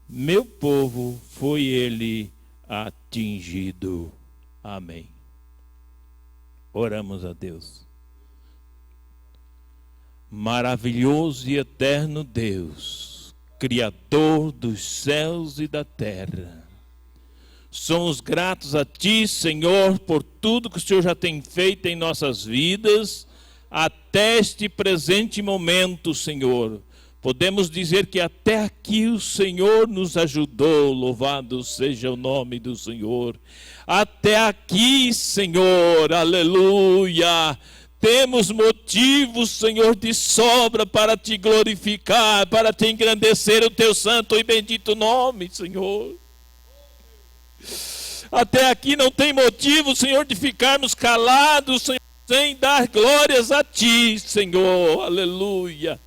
meu povo foi ele atingido. Amém. Oramos a Deus. Maravilhoso e eterno Deus, Criador dos céus e da terra, somos gratos a Ti, Senhor, por tudo que o Senhor já tem feito em nossas vidas, até este presente momento, Senhor. Podemos dizer que até aqui o Senhor nos ajudou, louvado seja o nome do Senhor. Até aqui, Senhor, aleluia. Temos motivos, Senhor, de sobra para Te glorificar, para Te engrandecer o Teu santo e bendito nome, Senhor. Até aqui não tem motivo, Senhor, de ficarmos calados, Senhor, sem dar glórias a Ti, Senhor, aleluia.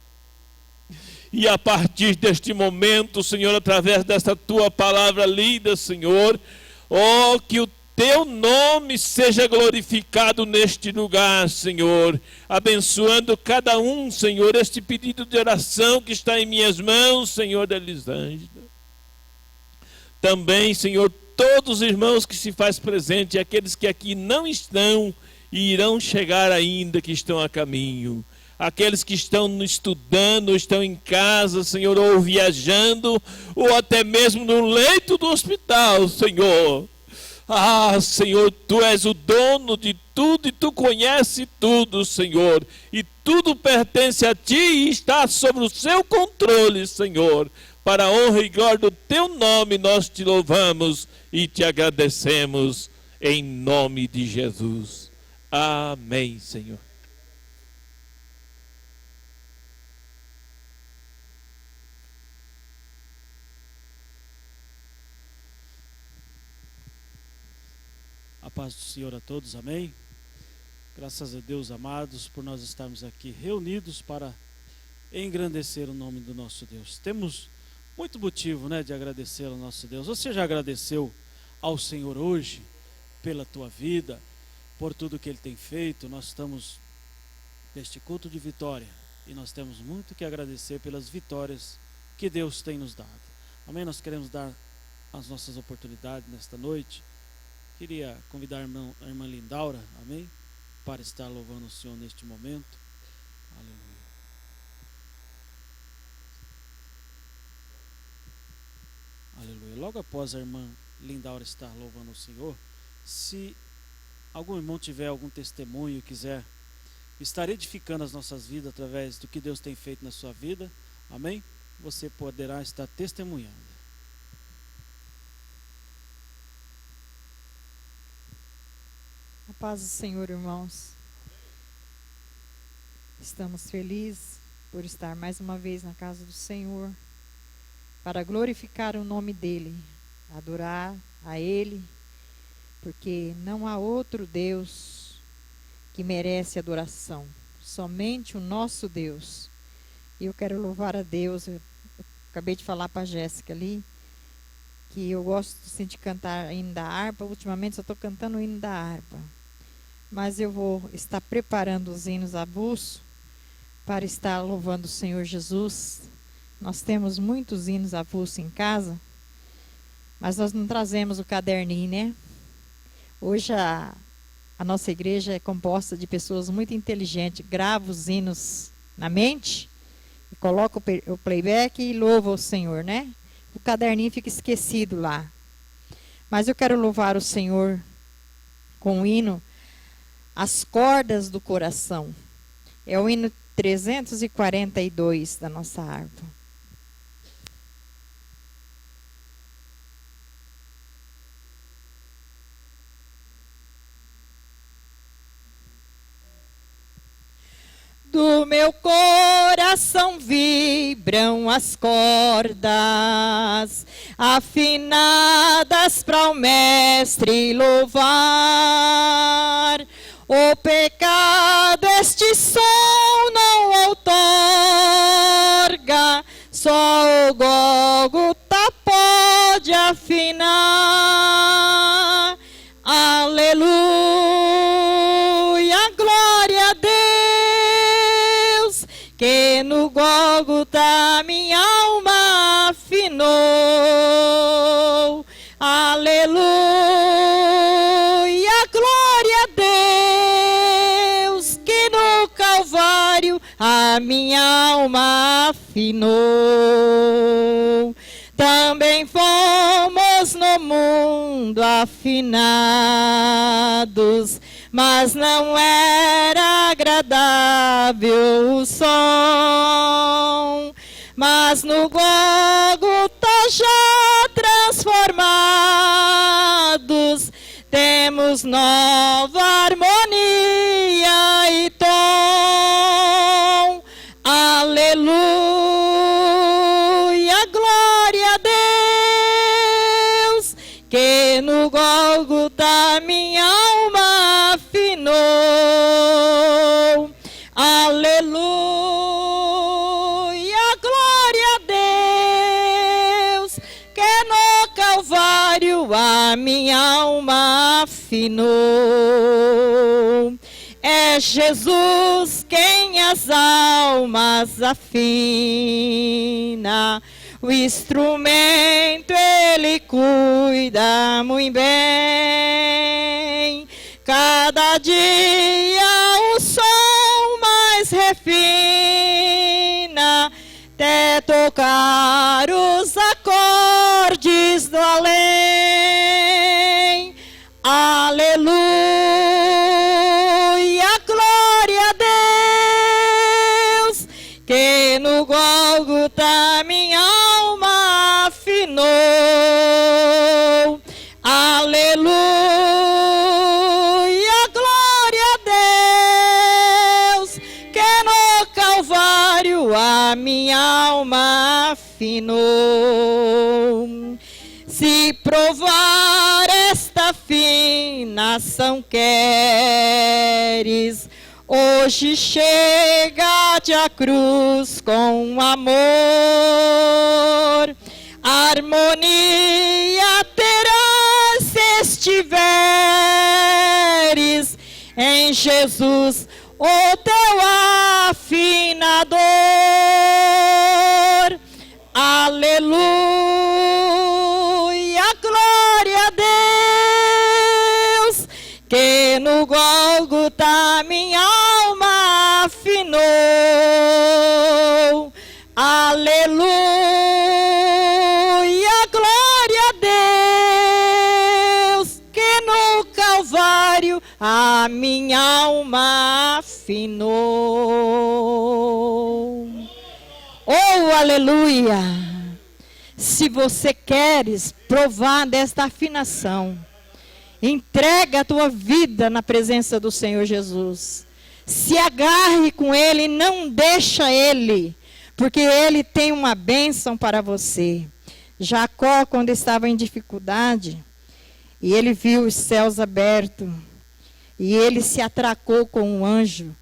E a partir deste momento, Senhor, através desta Tua palavra lida, Senhor, que o Teu nome seja glorificado neste lugar, Senhor, abençoando cada um, Senhor, este pedido de oração que está em minhas mãos, Senhor, da Elisângela. Também, Senhor, todos os irmãos que se faz presente, aqueles que aqui não estão e irão chegar ainda, que estão a caminho. Aqueles que estão estudando, ou estão em casa, Senhor, ou viajando, ou até mesmo no leito do hospital, Senhor. Ah, Senhor, Tu és o dono de tudo e Tu conheces tudo, Senhor. E tudo pertence a Ti e está sob o Seu controle, Senhor. Para a honra e glória do Teu nome, nós Te louvamos e Te agradecemos em nome de Jesus. Amém, Senhor. A paz do Senhor a todos, amém? Graças a Deus, amados, por nós estarmos aqui reunidos para engrandecer o nome do nosso Deus. Temos muito motivo, de agradecer ao nosso Deus. Você já agradeceu ao Senhor hoje pela tua vida, por tudo que Ele tem feito? Nós estamos neste culto de vitória e nós temos muito que agradecer pelas vitórias que Deus tem nos dado. Amém? Nós queremos dar as nossas oportunidades nesta noite. Queria convidar a irmã Lindaura, amém? Para estar louvando o Senhor neste momento. Aleluia. Aleluia. Logo após a irmã Lindaura estar louvando o Senhor, se algum irmão tiver algum testemunho e quiser estar edificando as nossas vidas através do que Deus tem feito na sua vida, amém? Você poderá estar testemunhando. A paz do Senhor, irmãos. Estamos felizes por estar mais uma vez na casa do Senhor, para glorificar o nome dEle, adorar a Ele, porque não há outro Deus que merece adoração, somente o nosso Deus. E eu quero louvar a Deus. Eu acabei de falar para a Jéssica ali, que eu gosto de cantar hino da harpa. Ultimamente só estou cantando o hino da harpa. Mas eu vou estar preparando os hinos avulsos para estar louvando o Senhor Jesus. Nós temos muitos hinos avulsos em casa, mas nós não trazemos o caderninho, né? Hoje a nossa igreja é composta de pessoas muito inteligentes. Grava os hinos na mente, e coloca o playback e louva o Senhor, né? O caderninho fica esquecido lá. Mas eu quero louvar o Senhor com o hino As Cordas do Coração. É o hino 342 da nossa harpa. Do meu coração vibram as cordas, afinadas para o Mestre louvar. O pecado este som não outorga, só o Gólgota pode afinar. Aleluia, glória a Deus, que no Gólgota minha alma afinou. a minha alma afinou. Também fomos no mundo afinados, mas não era agradável o som. Mas no Gólgota já transformados, temos nova harmonia e tom. Aleluia, glória a Deus, que no Gólgota minha alma afinou. Aleluia, glória a Deus, que no Calvário a minha alma afinou. É Jesus quem as almas afina, o instrumento ele cuida muito bem. Cada dia o som mais refina, até tocar os acordes do além. Aleluia, glória a Deus, que no Gólgota minha alma afinou. Aleluia, glória a Deus, que no Calvário a minha alma afinou. Se provar esta afinação queres, hoje chega-te a cruz com amor. Harmonia terás se estiveres em Jesus, o teu afinador. Aleluia, glória a Deus, que no Gólgota minha alma afinou. Aleluia, glória a Deus, que no Calvário a minha alma afinou. Oh, aleluia! Se você queres provar desta afinação, entrega a tua vida na presença do Senhor Jesus. Se agarre com Ele, não deixa Ele, porque Ele tem uma bênção para você. Jacó, quando estava em dificuldade, e ele viu os céus abertos, e ele se atracou com um anjo,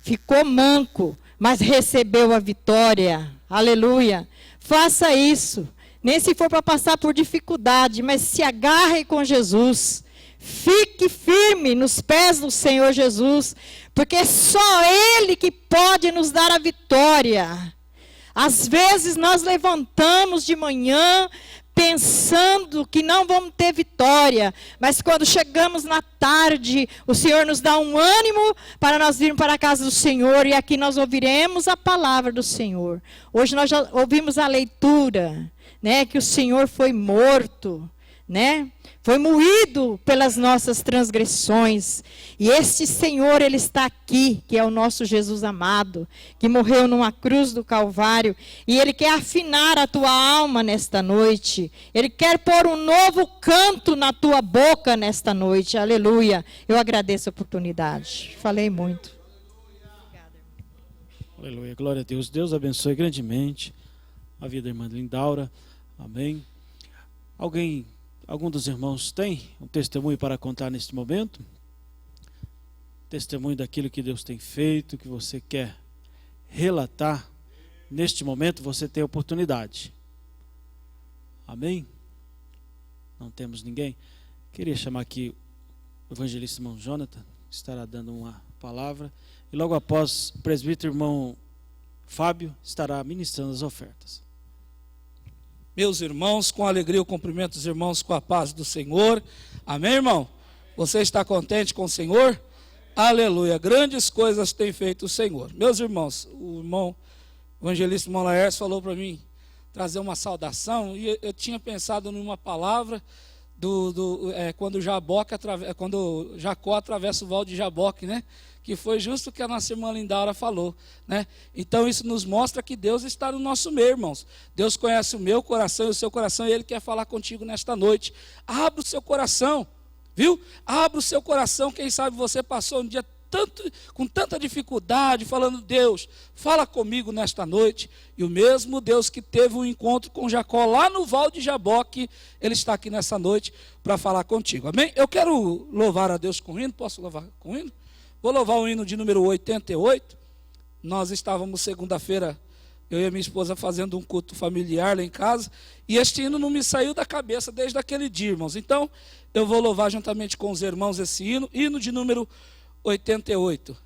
ficou manco, mas recebeu a vitória. Aleluia! Faça isso. Nem se for para passar por dificuldade, mas se agarre com Jesus. Fique firme nos pés do Senhor Jesus, porque é só Ele que pode nos dar a vitória. Às vezes nós levantamos de manhã pensando que não vamos ter vitória, mas quando chegamos na tarde, o Senhor nos dá um ânimo para nós irmos para a casa do Senhor, e aqui nós ouviremos a palavra do Senhor. Hoje nós já ouvimos a leitura, né, que o Senhor foi morto, né? Foi moído pelas nossas transgressões. E este Senhor, Ele está aqui, que é o nosso Jesus amado, que morreu numa cruz do Calvário. E Ele quer afinar a tua alma nesta noite. Ele quer pôr um novo canto na tua boca nesta noite. Aleluia. Eu agradeço a oportunidade. Falei muito. Aleluia. Glória a Deus. Deus abençoe grandemente a vida da irmã Lindaura. Amém. Algum dos irmãos tem um testemunho para contar neste momento? Testemunho daquilo que Deus tem feito, que você quer relatar. Neste momento você tem a oportunidade. Amém? Não temos ninguém? Queria chamar aqui o evangelista irmão Jonathan, que estará dando uma palavra. E logo após, o presbítero irmão Fábio estará ministrando as ofertas. Meus irmãos, com alegria eu cumprimento os irmãos com a paz do Senhor. Amém, irmão? Você está contente com o Senhor? Aleluia. Grandes coisas tem feito o Senhor. Meus irmãos, o evangelista irmão Laércio falou para mim trazer uma saudação, e eu tinha pensado numa palavra quando Jacó atravessa o val de Jaboque, né? Que foi justo o que a nossa irmã Lindaura falou, né? Então isso nos mostra que Deus está no nosso meio, irmãos. Deus conhece o meu coração e o seu coração, e Ele quer falar contigo nesta noite. Abra o seu coração, viu? Abra o seu coração. Quem sabe você passou um dia com tanta dificuldade, falando: Deus, fala comigo nesta noite. E o mesmo Deus que teve um encontro com Jacó lá no val de Jaboque, Ele está aqui nessa noite para falar contigo, amém? Eu quero louvar a Deus com o hino. Posso louvar com o hino? Vou louvar o hino de número 88. Nós estávamos segunda-feira, eu e a minha esposa, fazendo um culto familiar lá em casa, e este hino não me saiu da cabeça desde aquele dia, irmãos. Então eu vou louvar juntamente com os irmãos esse hino de número 88.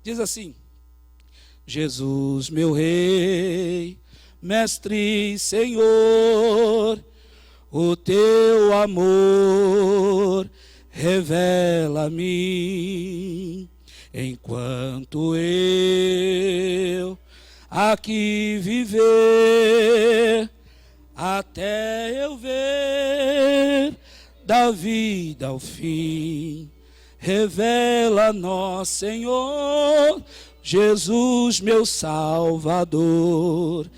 Diz assim: Jesus, meu Rei, Mestre, Senhor, o teu amor revela a mim, enquanto eu aqui viver, até eu ver da vida ao fim. Revela a nós, Senhor, Jesus, meu Salvador,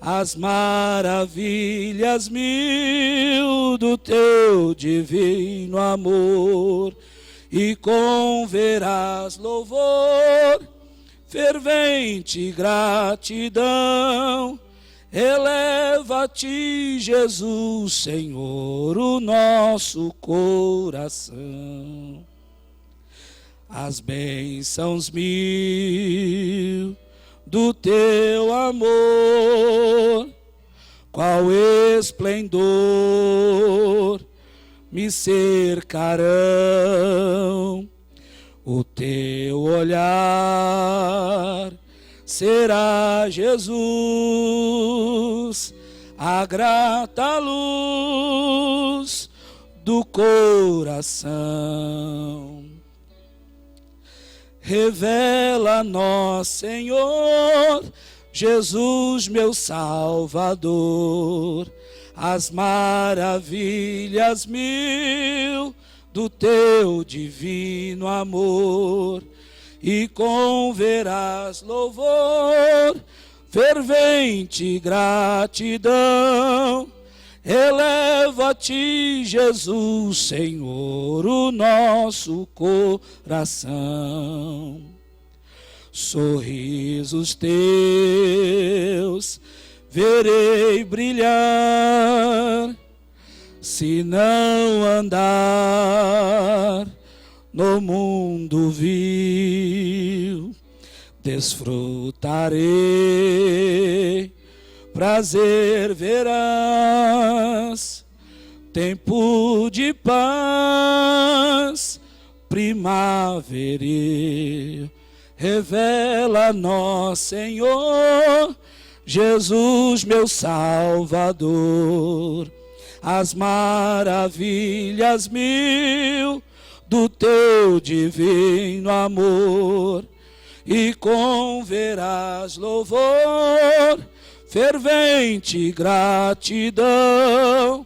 as maravilhas mil do teu divino amor, e com veraz louvor, fervente gratidão, eleva a ti, Jesus, Senhor, o nosso coração. As bênçãos mil do teu amor, qual esplendor me cercarão. O teu olhar será, Jesus, a grata luz do coração. Revela a nós, Senhor, Jesus, meu Salvador, as maravilhas mil do teu divino amor, e com veraz louvor, fervente gratidão, eleva a ti, Jesus, Senhor, o nosso coração. Sorrisos teus verei brilhar, se não andar no mundo vil. Desfrutarei, prazer verás, tempo de paz primaveril. Revela a nós, Senhor, Jesus, meu Salvador, as maravilhas mil do teu divino amor, e com veraz louvor, fervente gratidão,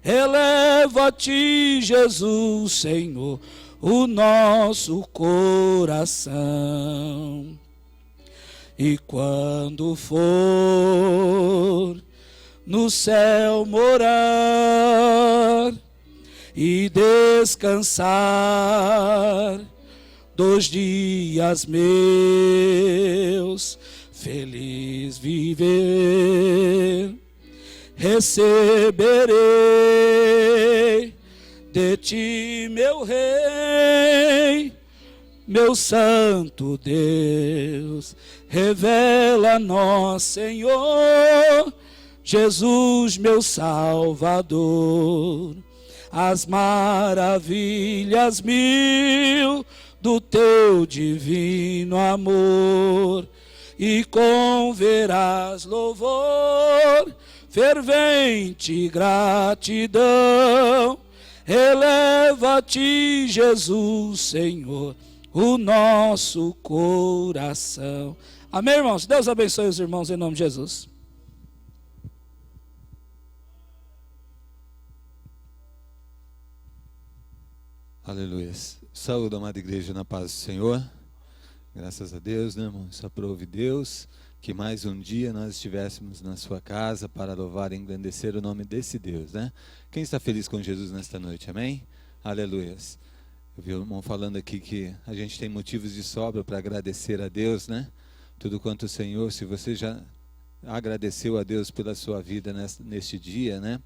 eleva a ti, Jesus, Senhor, o nosso coração. E quando for no céu morar e descansar dos dias meus, feliz viver, receberei de ti, meu Rei, meu santo Deus. Revela a nós, Senhor, Jesus, meu Salvador, as maravilhas mil do teu divino amor, e com veraz louvor, fervente gratidão. Eleva a ti, Jesus, Senhor, o nosso coração. Amém, irmãos? Deus abençoe os irmãos em nome de Jesus. Aleluia. Saúde, amada igreja, na paz do Senhor. Graças a Deus, né, irmão? Isso aprove Deus, que mais um dia nós estivéssemos na sua casa para louvar e engrandecer o nome desse Deus, né? Quem está feliz com Jesus nesta noite, amém? Aleluia. Eu vi o irmão falando aqui que a gente tem motivos de sobra para agradecer a Deus, né? Tudo quanto o Senhor, se você já agradeceu a Deus pela sua vida neste dia, né?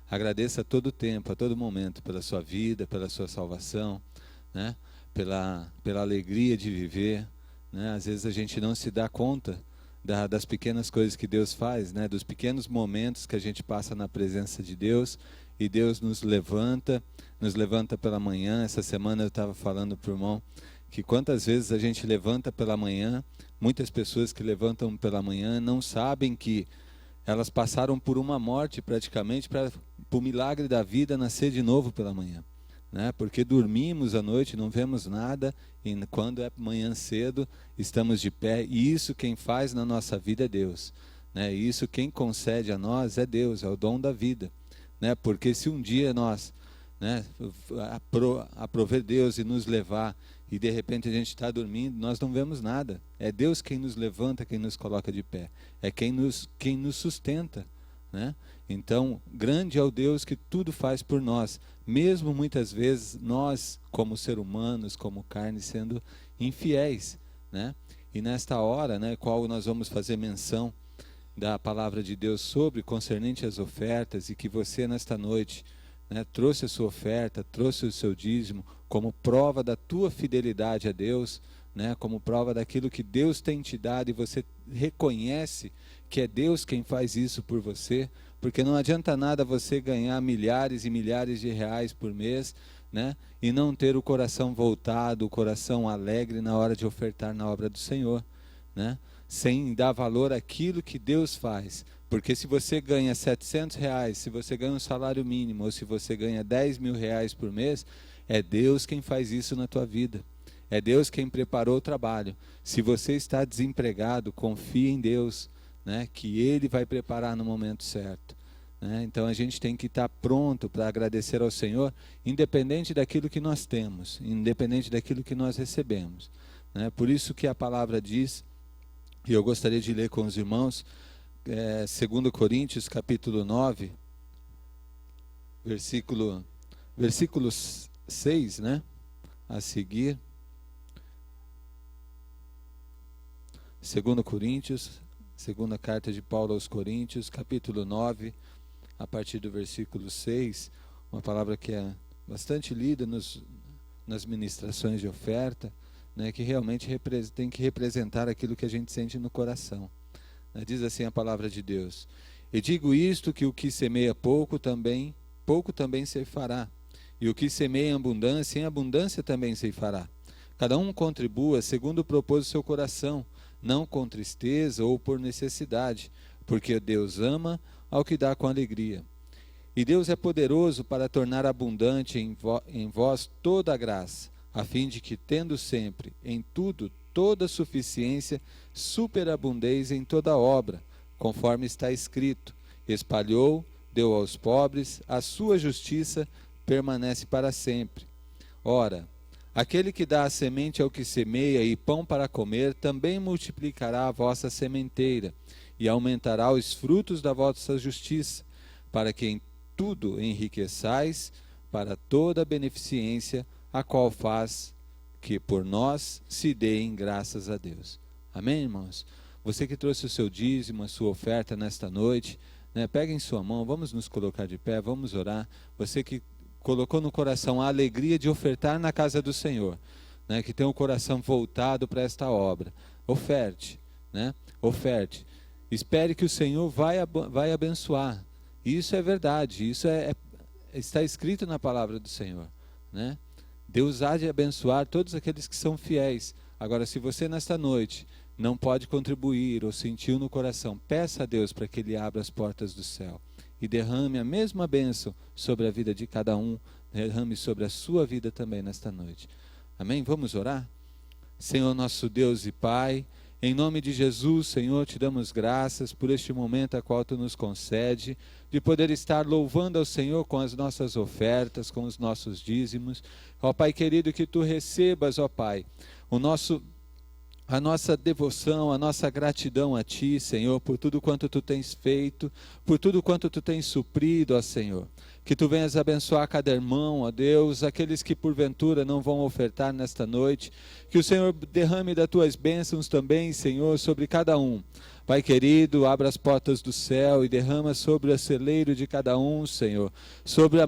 Agradeça a todo tempo, a todo momento, pela sua vida, pela sua salvação, né? Pela alegria de viver, né? Às vezes a gente não se dá conta das pequenas coisas que Deus faz, né? Dos pequenos momentos que a gente passa na presença de Deus, e Deus nos levanta pela manhã. Essa semana eu estava falando para o irmão que quantas vezes a gente levanta pela manhã, muitas pessoas que levantam pela manhã não sabem que elas passaram por uma morte praticamente para o milagre da vida nascer de novo pela manhã, né? Porque dormimos à noite, não vemos nada, e quando é manhã cedo estamos de pé, e isso quem faz na nossa vida é Deus, né? E isso quem concede a nós é Deus, é o dom da vida, né? Porque se um dia nós, né, aprover Deus e nos levar, e de repente a gente está dormindo, nós não vemos nada. É Deus quem nos levanta, quem nos coloca de pé, é quem nos sustenta, né? Então, grande é o Deus que tudo faz por nós, mesmo muitas vezes nós, como seres humanos, como carne, sendo infiéis, né? E nesta hora, né, qual nós vamos fazer menção da palavra de Deus sobre, concernente às ofertas, e que você nesta noite, né, trouxe a sua oferta, trouxe o seu dízimo como prova da tua fidelidade a Deus, né, como prova daquilo que Deus tem te dado, e você reconhece que é Deus quem faz isso por você, porque não adianta nada você ganhar milhares e milhares de reais por mês, né, e não ter o coração voltado, o coração alegre na hora de ofertar na obra do Senhor, né, sem dar valor àquilo que Deus faz. Porque se você ganha R$700, se você ganha um salário mínimo, ou se você ganha R$10.000 por mês, é Deus quem faz isso na tua vida. É Deus quem preparou o trabalho. Se você está desempregado, confie em Deus, né, que Ele vai preparar no momento certo, né? Então a gente tem que estar pronto para agradecer ao Senhor, independente daquilo que nós temos, independente daquilo que nós recebemos, né? Por isso que a palavra diz, e eu gostaria de ler com os irmãos, 2 Coríntios capítulo 9, versículo 6, né? A seguir. 2 Coríntios, segunda carta de Paulo aos Coríntios, capítulo 9, a partir do versículo 6, uma palavra que é bastante lida nas ministrações de oferta, né, que realmente tem que representar aquilo que a gente sente no coração. Diz assim a palavra de Deus: e digo isto, que o que semeia pouco também ceifará, e o que semeia em abundância também ceifará. Cada um contribua segundo propôs o seu coração, não com tristeza ou por necessidade, porque Deus ama ao que dá com alegria. E Deus é poderoso para tornar abundante em vós toda a graça, a fim de que, tendo sempre, em tudo, toda suficiência, superabundeis em toda obra, conforme está escrito: espalhou, deu aos pobres, a sua justiça permanece para sempre. Ora, aquele que dá a semente ao que semeia e pão para comer, também multiplicará a vossa sementeira, e aumentará os frutos da vossa justiça, para que em tudo enriqueçais para toda a beneficência, a qual faz que por nós se deem graças a Deus. Amém, irmãos? Você que trouxe o seu dízimo, a sua oferta nesta noite, né, pega em sua mão, vamos nos colocar de pé, vamos orar. Você que colocou no coração a alegria de ofertar na casa do Senhor, né, que tem o coração voltado para esta obra, oferte, né, oferte. Espere que o Senhor vai abençoar. Isso é verdade, isso está escrito na palavra do Senhor, né? Deus há de abençoar todos aqueles que são fiéis. Agora, se você nesta noite não pode contribuir ou sentiu no coração, peça a Deus para que Ele abra as portas do céu e derrame a mesma bênção sobre a vida de cada um, derrame sobre a sua vida também nesta noite. Amém? Vamos orar? Senhor nosso Deus e Pai, em nome de Jesus, Senhor, te damos graças por este momento a qual Tu nos concede, de poder estar louvando ao Senhor com as nossas ofertas, com os nossos dízimos. Ó Pai querido, que Tu recebas, ó Pai, a nossa devoção, a nossa gratidão a Ti, Senhor, por tudo quanto Tu tens feito, por tudo quanto Tu tens suprido, ó Senhor. Que Tu venhas abençoar cada irmão, ó Deus, aqueles que porventura não vão ofertar nesta noite. Que o Senhor derrame das Tuas bênçãos também, Senhor, sobre cada um. Pai querido, abra as portas do céu e derrama sobre o celeiro de cada um, Senhor, sobre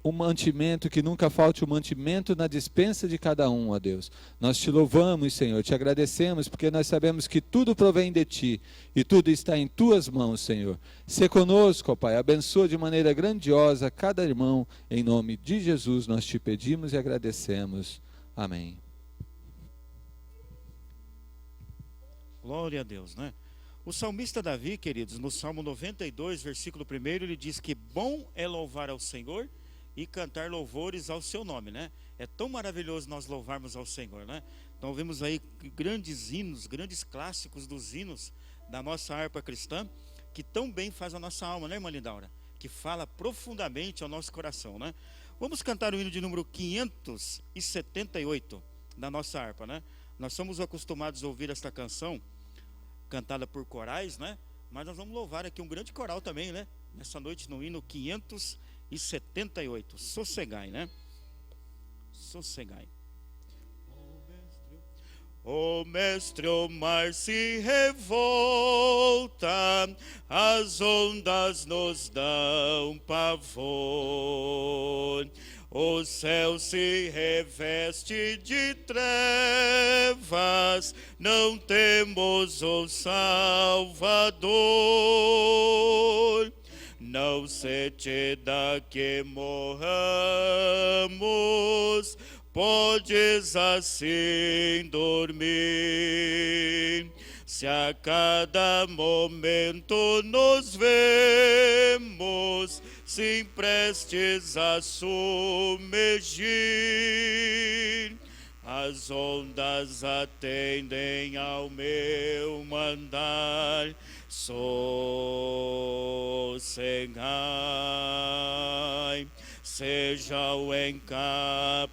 o mantimento, que nunca falte o mantimento na despensa de cada um, ó Deus. Nós te louvamos, Senhor, te agradecemos, porque nós sabemos que tudo provém de Ti, e tudo está em Tuas mãos, Senhor. Sê conosco, ó Pai, abençoa de maneira grandiosa cada irmão, em nome de Jesus nós te pedimos e agradecemos. Amém. Glória a Deus, né? O salmista Davi, queridos, no Salmo 92, versículo 1, ele diz que bom é louvar ao Senhor e cantar louvores ao seu nome, né? É tão maravilhoso nós louvarmos ao Senhor, né? Então vemos aí grandes hinos, grandes clássicos dos hinos da nossa harpa cristã, que tão bem faz a nossa alma, né, irmã Lindaura? Que fala profundamente ao nosso coração, né? Vamos cantar o hino de número 578 da nossa harpa, né? Nós somos acostumados a ouvir esta canção cantada por corais, né? Mas nós vamos louvar aqui um grande coral também, né? Nessa noite no hino 578, Sossegai, né? Sossegai. O mestre, o mar se revolta, as ondas nos dão pavor. O céu se reveste de trevas, não temos o Salvador. Não se te dá que morramos, podes assim dormir. Se a cada momento nos vemos, sim prestes a submergir, as ondas atendem ao meu mandar. Sossegai, seja o encapelado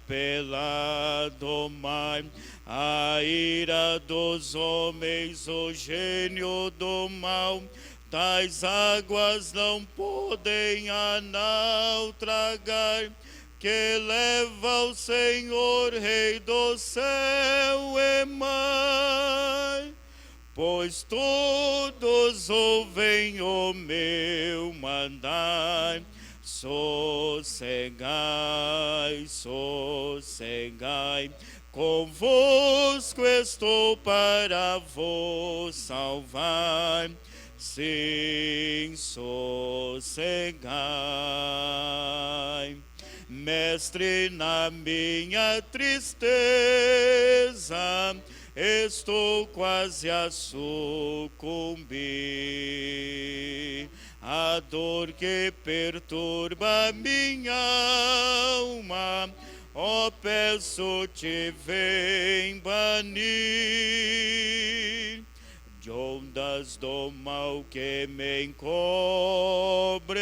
mar, a ira dos homens, o gênio do mal. Tais águas não podem a naufragar, que leva o Senhor, Rei do céu e mar. Pois todos ouvem o meu mandar. Sossegai, sossegai, convosco estou para vos salvar. Sim, sossegai. Mestre, na minha tristeza, estou quase a sucumbir. A dor que perturba minha alma, ó, peço-te, vem banir. De ondas do mal que me encobrem,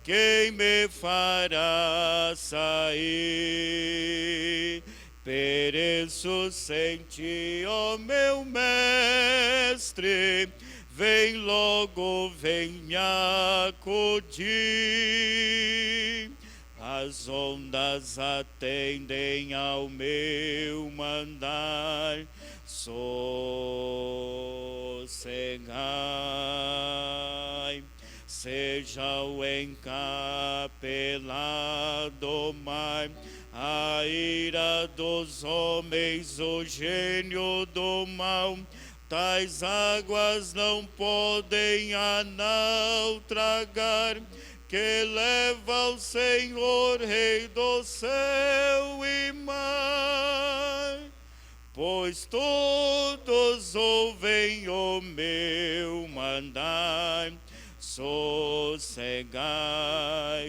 quem me fará sair? Pereço sem ti, ó meu mestre, vem logo, vem me acudir. As ondas atendem ao meu mandar. Sossegai, seja o encapelado mar, a ira dos homens, o gênio do mal. Tais águas não podem a naufragar, que leva o Senhor, Rei do céu e mar. pois todos ouvem o meu mandar. Sossegai,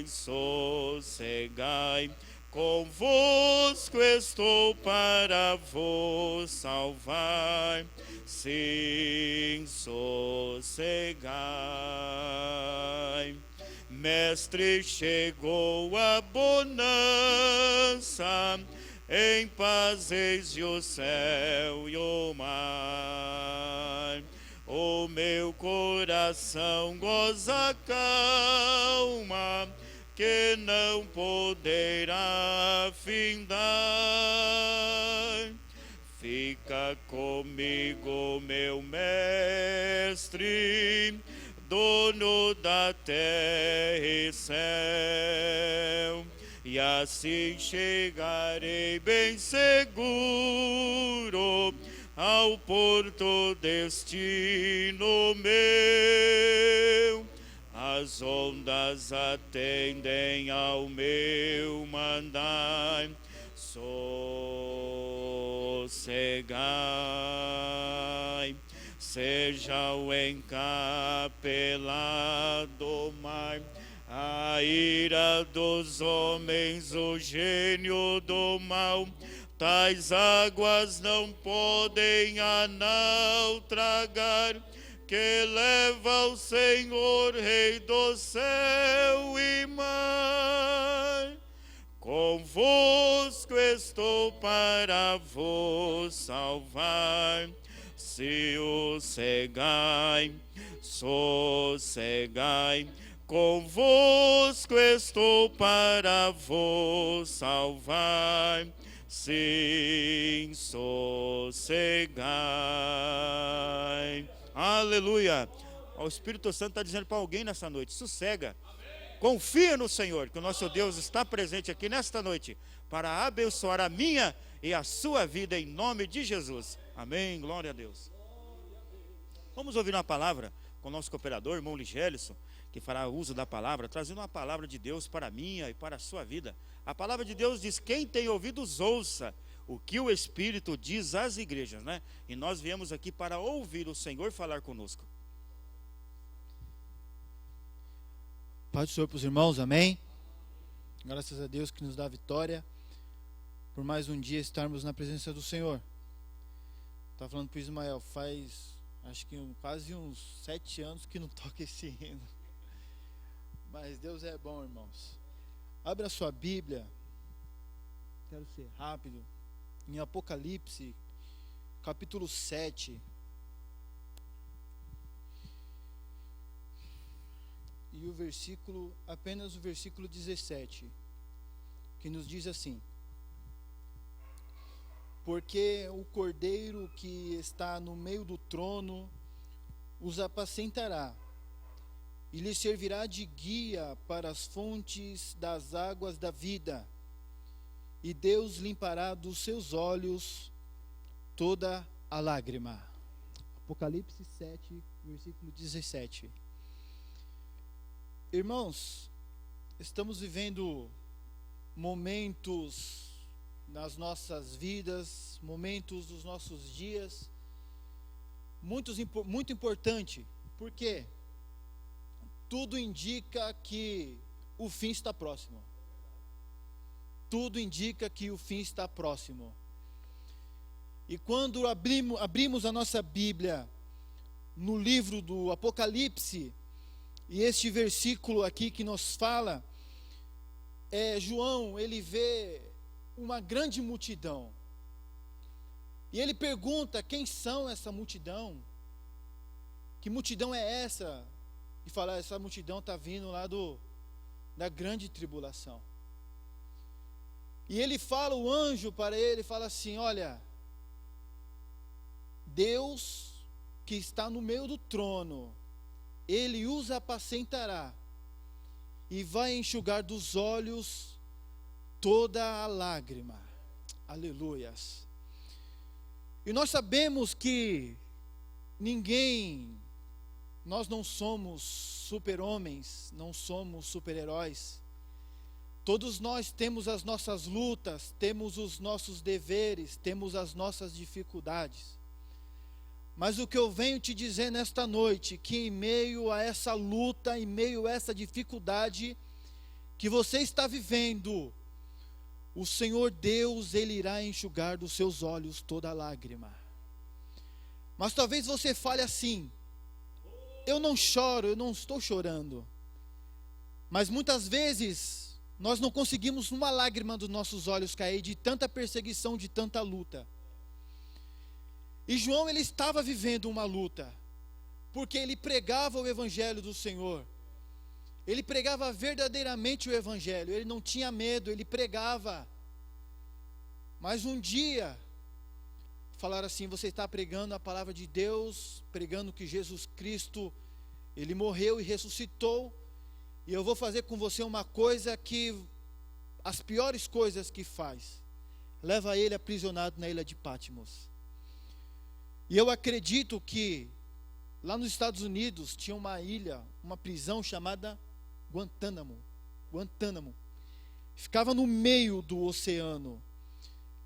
sossegai, convosco estou para vos salvar. Sim, sossegai. Mestre, chegou a bonança, em paz eis o céu e o mar. O meu coração goza calma, que não poderá findar. Fica comigo, meu mestre, dono da terra e céu, e assim chegarei bem seguro ao porto destino meu. As ondas atendem ao meu mandar. Sossegai, seja o encapelado mar, a ira dos homens, o gênio do mal. Tais águas não podem a naufragar, que leva o Senhor, Rei do céu e mar. Convosco estou para vos salvar. Sossegai, sossegai, convosco estou para vos salvar. Sim, sossegai. Aleluia. O Espírito Santo está dizendo para alguém nessa noite: sossega. Confia no Senhor, que o nosso Deus está presente aqui nesta noite para abençoar a minha e a sua vida em nome de Jesus. Amém. Glória a Deus. Vamos ouvir uma palavra com o nosso cooperador, irmão Ligélison, que fará uso da palavra, trazendo uma palavra de Deus para a minha e para a sua vida. A palavra de Deus diz: quem tem ouvidos, ouça o que o Espírito diz às igrejas, né? E nós viemos aqui para ouvir o Senhor falar conosco. Paz do Senhor para os irmãos, amém? Graças a Deus que nos dá vitória, por mais um dia estarmos na presença do Senhor. Estava falando para o Ismael, faz acho que quase uns 7 anos que não toca esse hino. Mas Deus é bom, irmãos. Abra a sua Bíblia, quero ser rápido, em Apocalipse, capítulo 7. E o versículo, apenas o versículo 17, que nos diz assim: porque o Cordeiro que está no meio do trono os apacentará, e lhes servirá de guia para as fontes das águas da vida, e Deus limpará dos seus olhos toda a lágrima. Apocalipse 7, versículo 17. Irmãos, estamos vivendo momentos nas nossas vidas, momentos dos nossos dias, muito importante, porque tudo indica que o fim está próximo. Tudo indica que o fim está próximo. E quando abrimos a nossa Bíblia no livro do Apocalipse, e este versículo aqui que nos fala, João, ele vê uma grande multidão. E ele pergunta: quem são essa multidão? Que multidão é essa? E fala: essa multidão está vindo lá da grande tribulação. E ele fala, o anjo para ele fala assim: olha, Deus que está no meio do trono, Ele os apacentará e vai enxugar dos olhos toda a lágrima. Aleluias. E nós sabemos que nós não somos super-homens, não somos super-heróis, Todos nós temos as nossas lutas, temos os nossos deveres, temos as nossas dificuldades. Mas o que eu venho te dizer nesta noite, que em meio a essa luta, em meio a essa dificuldade que você está vivendo, o Senhor Deus, Ele irá enxugar dos seus olhos toda lágrima. Mas talvez você fale assim: eu não choro, eu não estou chorando. Mas muitas vezes nós não conseguimos uma lágrima dos nossos olhos cair de tanta perseguição, de tanta luta. E João, ele estava vivendo uma luta, porque ele pregava o evangelho do Senhor. Ele pregava verdadeiramente o evangelho, ele não tinha medo, ele pregava. Mas um dia falaram assim: você está pregando a palavra de Deus, pregando que Jesus Cristo, Ele morreu e ressuscitou, e eu vou fazer com você uma coisa que, as piores coisas que faz, leva ele aprisionado na ilha de Patmos. E eu acredito que lá nos Estados Unidos tinha uma ilha, uma prisão chamada Guantánamo. Ficava no meio do oceano.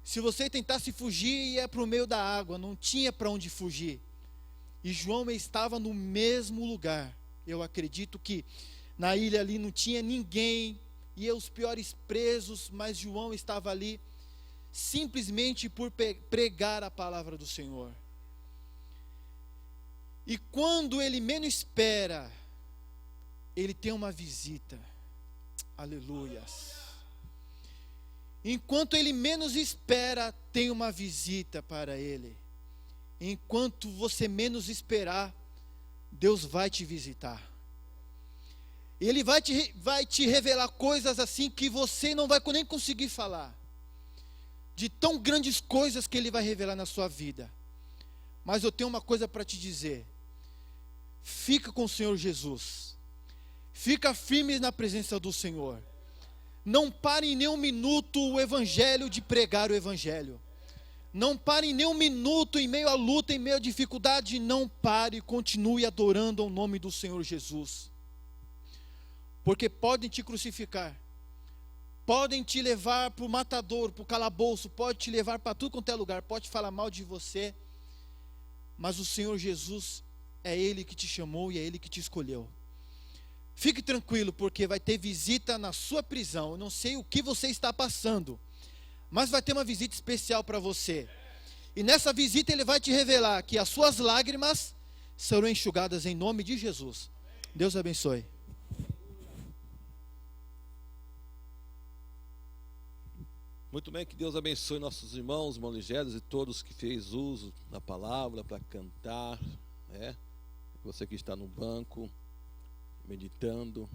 Se você tentasse fugir, ia para o meio da água, não tinha para onde fugir. E João estava no mesmo lugar. Eu acredito que na ilha ali não tinha ninguém, ia os piores presos, mas João estava ali simplesmente por pregar a palavra do Senhor. E quando ele menos espera, ele tem uma visita. Aleluias. Enquanto ele menos espera, tem uma visita para ele. Enquanto você menos esperar, Deus vai te visitar. Ele vai te revelar coisas assim que você não vai nem conseguir falar. De tão grandes coisas que Ele vai revelar na sua vida. Mas eu tenho uma coisa para te dizer. Fica com o Senhor Jesus. Fica firme na presença do Senhor. Não pare em nenhum minuto o evangelho de pregar o evangelho. Não pare em nenhum minuto em meio à luta, em meio à dificuldade. Não pare, continue adorando ao nome do Senhor Jesus. Porque podem te crucificar, podem te levar para o matador, para o calabouço, pode te levar para tudo quanto é lugar, pode falar mal de você, mas o Senhor Jesus é Ele que te chamou e é Ele que te escolheu. Fique tranquilo, porque vai ter visita na sua prisão. Eu não sei o que você está passando, mas vai ter uma visita especial para você. E nessa visita Ele vai te revelar que as suas lágrimas serão enxugadas em nome de Jesus. Deus abençoe. Muito bem, que Deus abençoe nossos irmãos, ligeiros e todos que fez uso da palavra para cantar, Você que está no banco, meditando,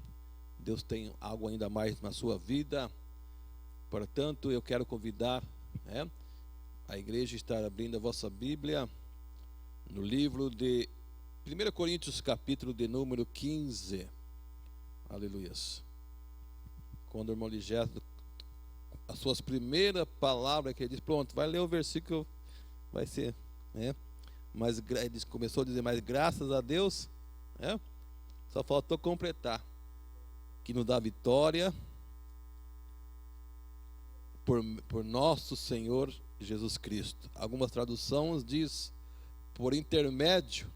Deus tem algo ainda mais na sua vida. Portanto, eu quero convidar, a igreja a estar abrindo a vossa Bíblia no livro de 1 Coríntios, capítulo de número 15. Aleluias. Quando o irmão Ligeto, as suas primeiras palavras que ele diz, pronto, vai ler o versículo, vai ser, mas ele começou a dizer, mas graças a Deus, só faltou completar, que nos dá vitória por nosso Senhor Jesus Cristo. Algumas traduções diz, por intermédio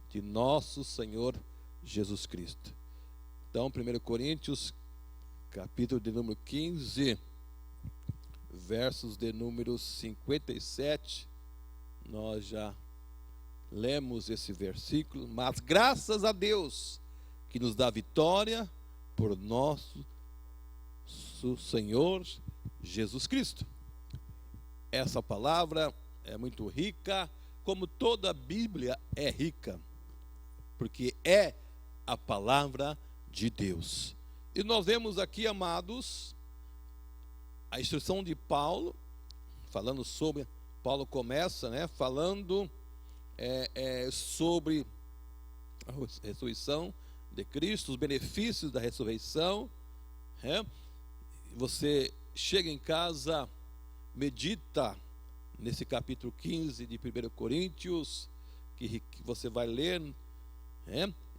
de nosso Senhor Jesus Cristo. Então, 1 Coríntios, capítulo de número 15, versos de número 57, nós já lemos esse versículo, mas graças a Deus que nos dá vitória por nosso Senhor Jesus Cristo. Essa palavra é muito rica, como toda a Bíblia é rica, porque é a palavra de Deus. E nós vemos aqui, amados, a instrução de Paulo, falando sobre, Paulo começa, falando sobre a ressurreição de Cristo, os benefícios da ressurreição. Você chega em casa, medita nesse capítulo 15 de 1 Coríntios, que você vai ler,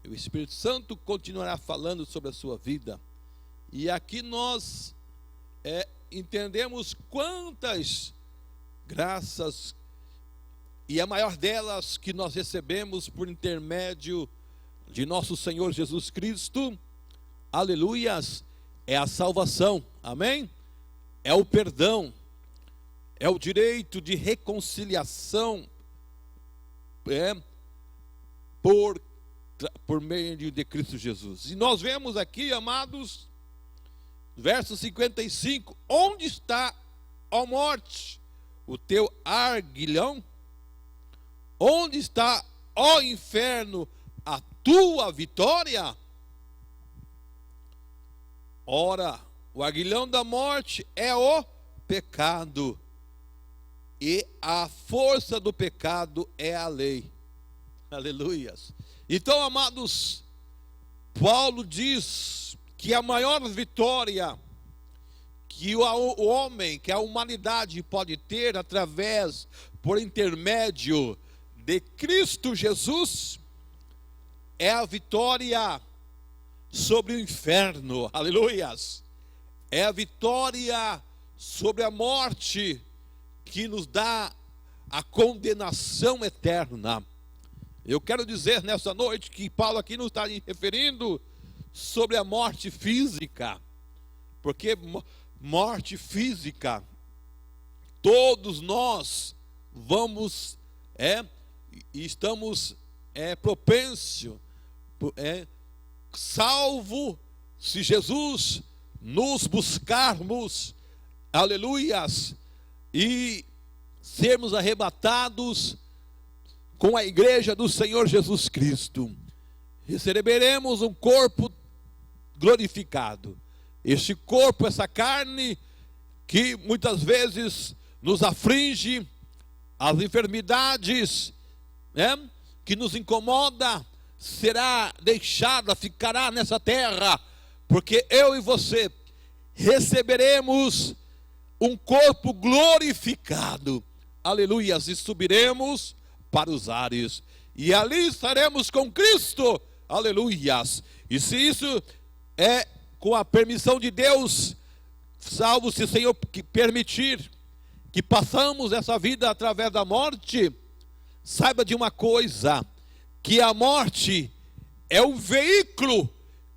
o Espírito Santo continuará falando sobre a sua vida. E aqui nós entendemos quantas graças, e a maior delas que nós recebemos por intermédio de nosso Senhor Jesus Cristo, aleluias, é a salvação, amém? É o perdão, é o direito de reconciliação, por meio de Cristo Jesus. E nós vemos aqui, amados, verso 55, onde está, ó morte, o teu arguilhão? Onde está, ó inferno, a tua vitória? Ora, o aguilhão da morte é o pecado, e a força do pecado é a lei. Aleluias. Então, amados, Paulo diz que a maior vitória que o homem, que a humanidade pode ter através, por intermédio de Cristo Jesus, é a vitória sobre o inferno, aleluias. É a vitória sobre a morte que nos dá a condenação eterna. Eu quero dizer nessa noite que Paulo aqui não está referindo sobre a morte física, porque morte física, todos nós vamos, estamos propensos, salvo se Jesus nos buscarmos, aleluias, e sermos arrebatados com a igreja do Senhor Jesus Cristo. Receberemos um corpo glorificado. Este corpo, essa carne que muitas vezes nos aflige, as enfermidades, que nos incomoda, será deixada, ficará nessa terra, porque eu e você receberemos um corpo glorificado, aleluias, e subiremos para os ares, e ali estaremos com Cristo, aleluias. E se isso é com a permissão de Deus, salvo se o Senhor permitir que passamos essa vida através da morte, saiba de uma coisa, que a morte é um veículo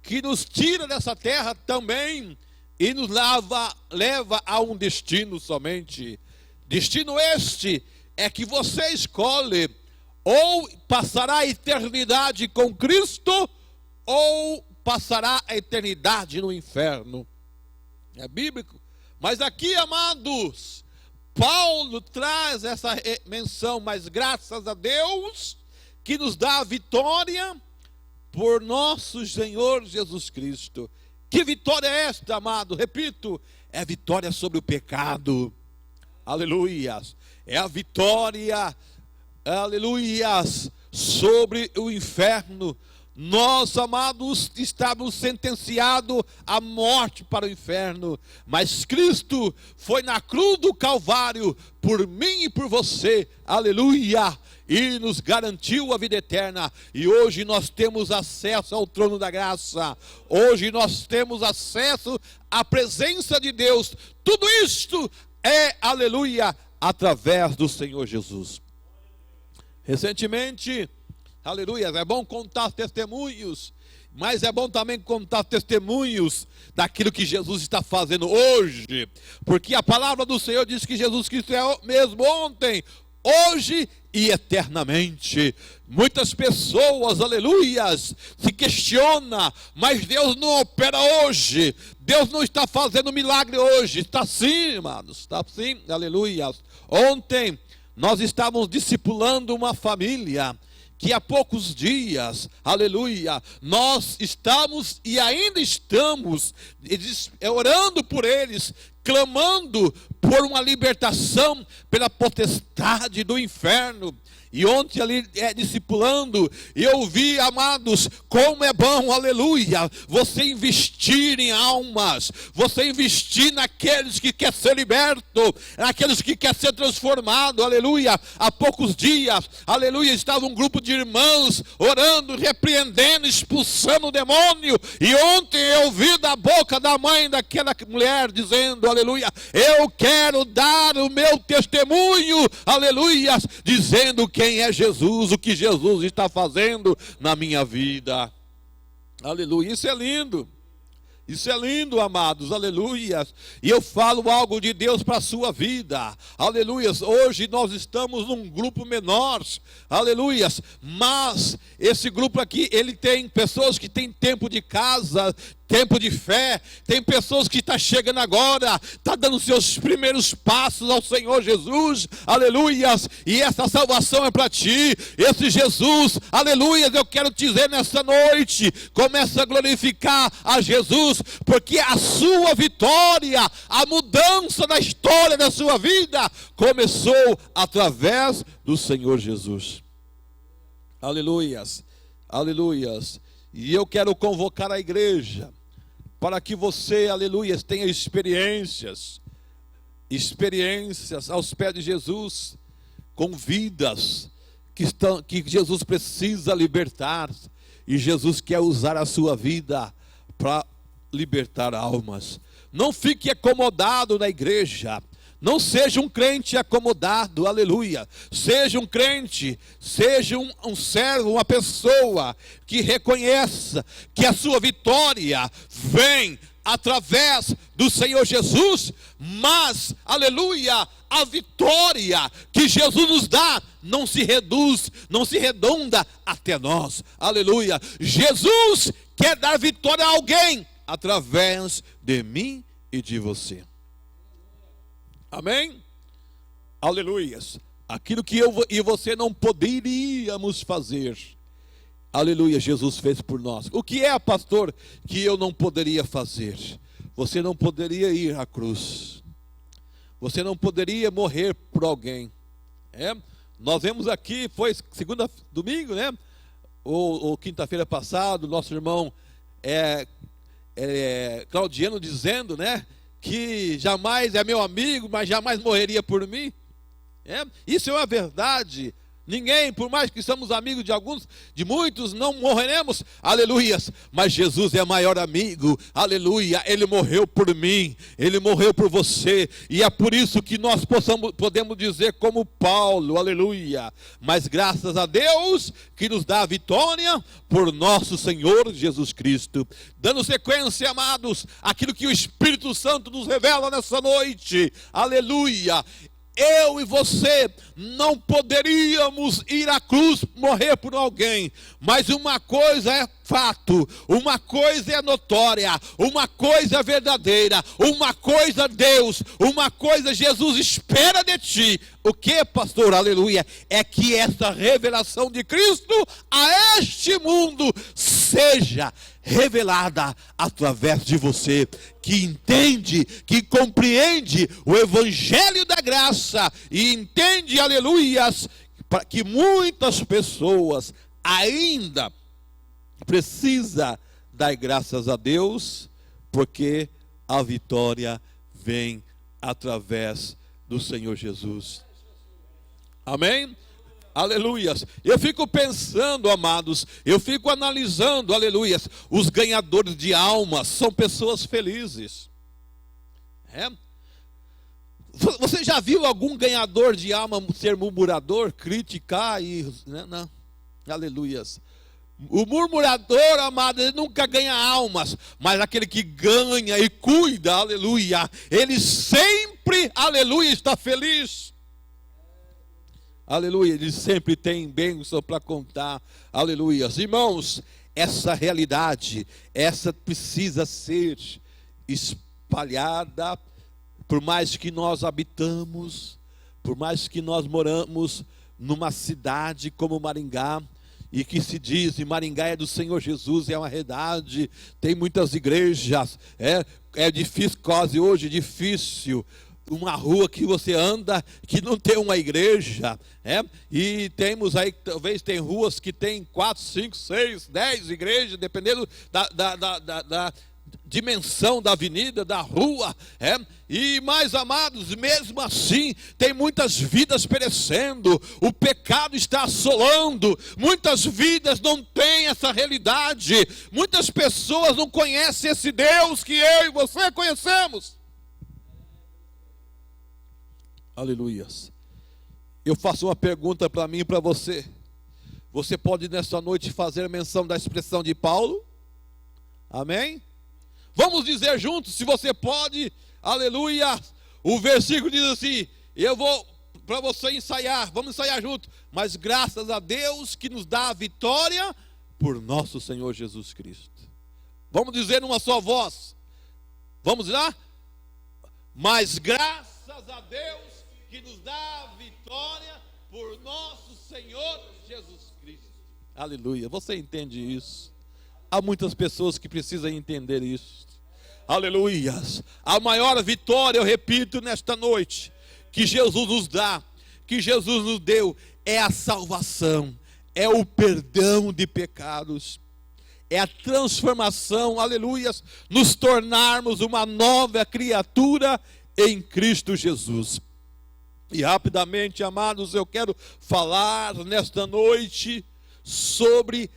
que nos tira dessa terra também e nos leva a um destino somente. Destino este é que você escolhe: ou passará a eternidade com Cristo, ou passará a eternidade no inferno. É bíblico. Mas aqui, amados, Paulo traz essa menção, mas graças a Deus que nos dá a vitória por nosso Senhor Jesus Cristo. Que vitória é esta, amado? Repito, é a vitória sobre o pecado. Aleluias. É a vitória, aleluias, sobre o inferno. Nós, amados, estávamos sentenciados à morte para o inferno, mas Cristo foi na cruz do Calvário por mim e por você, aleluia, e nos garantiu a vida eterna. E hoje nós temos acesso ao trono da graça, hoje nós temos acesso à presença de Deus. Tudo isto é, aleluia, através do Senhor Jesus. Recentemente, aleluia, é bom contar testemunhos, mas é bom também contar testemunhos daquilo que Jesus está fazendo hoje, porque a palavra do Senhor diz que Jesus Cristo é o mesmo ontem, hoje e eternamente. Muitas pessoas, aleluias, se questionam, mas Deus não opera hoje, Deus não está fazendo milagre hoje. Está sim, amados, está sim, aleluias. Ontem nós estávamos discipulando uma família que há poucos dias, aleluia, nós estamos e ainda estamos orando por eles, clamando por uma libertação pela potestade do inferno. E ontem ali discipulando, eu vi, amados, como é bom, aleluia, você investir em almas, você investir naqueles que quer ser liberto, naqueles que quer ser transformado, aleluia. Há poucos dias, aleluia, estava um grupo de irmãos orando, repreendendo, expulsando o demônio, e ontem eu vi da boca da mãe daquela mulher dizendo, aleluia. Eu quero dar o meu testemunho, aleluia, dizendo quem é Jesus, o que Jesus está fazendo na minha vida. Aleluia, isso é lindo. Isso é lindo, amados, aleluia. E eu falo algo de Deus para a sua vida, aleluia. Hoje nós estamos num grupo menor, aleluia. Mas esse grupo aqui, ele tem pessoas que têm tempo de casa, tempo de fé. Tem pessoas que estão chegando agora, está dando seus primeiros passos ao Senhor Jesus, aleluia. E essa salvação é para ti, esse Jesus, aleluia. Eu quero te dizer nessa noite, começa a glorificar a Jesus, porque a sua vitória, a mudança da história da sua vida, começou através do Senhor Jesus. Aleluias, aleluias. E eu quero convocar a igreja, para que você, aleluia, tenha experiências aos pés de Jesus, com vidas que Jesus precisa libertar, e Jesus quer usar a sua vida para libertar almas. Não fique acomodado na igreja. Não seja um crente acomodado, aleluia. Seja um crente, seja um servo, uma pessoa que reconheça que a sua vitória vem através do Senhor Jesus, mas, aleluia, a vitória que Jesus nos dá não se reduz, não se redonda até nós, aleluia. Jesus quer dar vitória a alguém através de mim e de você. Amém? Aleluias. Aquilo que eu e você não poderíamos fazer, aleluia, Jesus fez por nós. O que é, pastor, que eu não poderia fazer? Você não poderia ir à cruz. Você não poderia morrer por alguém. Nós vemos aqui, foi domingo, né? Ou quinta-feira passada, nosso irmão Claudiano dizendo, né? Que jamais é meu amigo, mas jamais morreria por mim. Isso é uma verdade. Ninguém, por mais que somos amigos de muitos, não morreremos, aleluias. Mas Jesus é maior amigo, aleluia. Ele morreu por mim, Ele morreu por você. E é por isso que nós podemos dizer como Paulo, aleluia. Mas graças a Deus que nos dá a vitória por nosso Senhor Jesus Cristo. Dando sequência, amados, aquilo que o Espírito Santo nos revela nessa noite, aleluia. Eu e você não poderíamos ir à cruz morrer por alguém, mas uma coisa é fato, uma coisa é notória, uma coisa é verdadeira, uma coisa Deus, uma coisa Jesus espera de ti. O que, pastor? Aleluia. É que essa revelação de Cristo a este mundo seja revelada através de você, que entende, que compreende o evangelho da graça e entende, aleluias, para que muitas pessoas ainda precisa dar graças a Deus, porque a vitória vem através do Senhor Jesus. Amém? Aleluias. Eu fico pensando, amados, eu fico analisando, aleluias, os ganhadores de almas são pessoas felizes. Você já viu algum ganhador de alma ser murmurador, criticar e... Não. Aleluias. O murmurador, amado, ele nunca ganha almas, mas aquele que ganha e cuida, aleluia, ele sempre, aleluia, está feliz. Aleluia, ele sempre tem bênção para contar, aleluia. Irmãos, essa realidade, essa precisa ser espalhada, por mais que nós habitamos, por mais que nós moramos numa cidade como Maringá, e que se diz, e Maringá é do Senhor Jesus, é uma realidade, tem muitas igrejas, é difícil, quase hoje difícil, uma rua que você anda que não tem uma igreja, e temos aí, talvez tem ruas que tem 4, 5, 6, 10 igrejas, dependendo da dimensão da avenida, da rua, e mais amados, mesmo assim, tem muitas vidas perecendo, o pecado está assolando, muitas vidas não têm essa realidade, muitas pessoas não conhecem esse Deus que eu e você conhecemos. Aleluias. Eu faço uma pergunta para mim e para você. Você pode nesta noite fazer menção da expressão de Paulo? Amém? Vamos dizer juntos, se você pode. Aleluia. O versículo diz assim, eu vou para você ensaiar, vamos ensaiar junto. Mas graças a Deus que nos dá a vitória por nosso Senhor Jesus Cristo. Vamos dizer numa só voz. Vamos lá? Mas graças a Deus que nos dá a vitória por nosso Senhor Jesus Cristo. Aleluia. Você entende isso? Há muitas pessoas que precisam entender isso. Aleluias. A maior vitória, eu repito nesta noite, que Jesus nos dá, que Jesus nos deu, é a salvação, é o perdão de pecados, é a transformação, aleluias, nos tornarmos uma nova criatura em Cristo Jesus. E rapidamente, amados, eu quero falar nesta noite sobre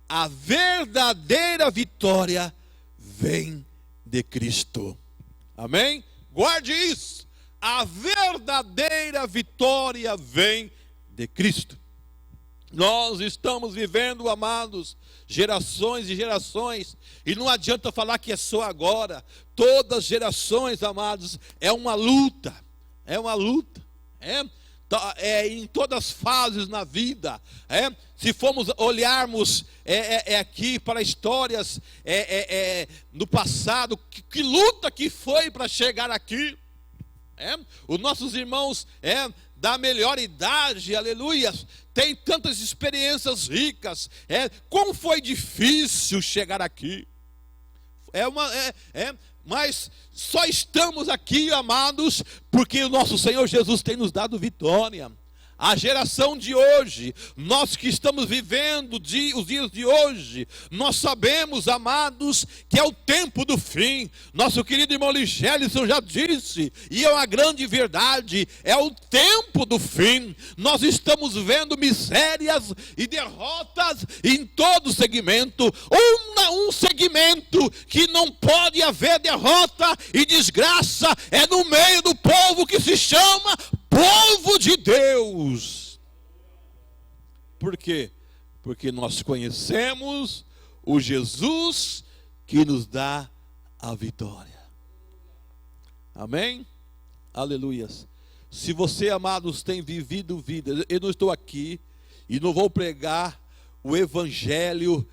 a verdadeira vitória vem de Cristo. Amém? Guarde isso. A verdadeira vitória vem de Cristo. Nós estamos vivendo, amados, gerações e gerações, e não adianta falar que é só agora. Todas as gerações, amados, é uma luta. É uma luta. Em todas as fases na vida. Se formos olharmos aqui para histórias no passado, que luta que foi para chegar aqui. Os nossos irmãos da melhor idade, aleluia, tem tantas experiências ricas. Como foi difícil chegar aqui. Mas só estamos aqui, amados, porque o nosso Senhor Jesus tem nos dado vitória. A geração de hoje, nós que estamos vivendo os dias de hoje, nós sabemos, amados, que é o tempo do fim. Nosso querido irmão Ligélison já disse, e é uma grande verdade, é o tempo do fim. Nós estamos vendo misérias e derrotas em todo segmento. Um segmento que não pode haver derrota e desgraça é no meio do povo que se chama povo de Deus. Por quê? Porque nós conhecemos o Jesus que nos dá a vitória. Amém? Aleluias. Se você, amados, tem vivido vida, eu não estou aqui e não vou pregar o evangelho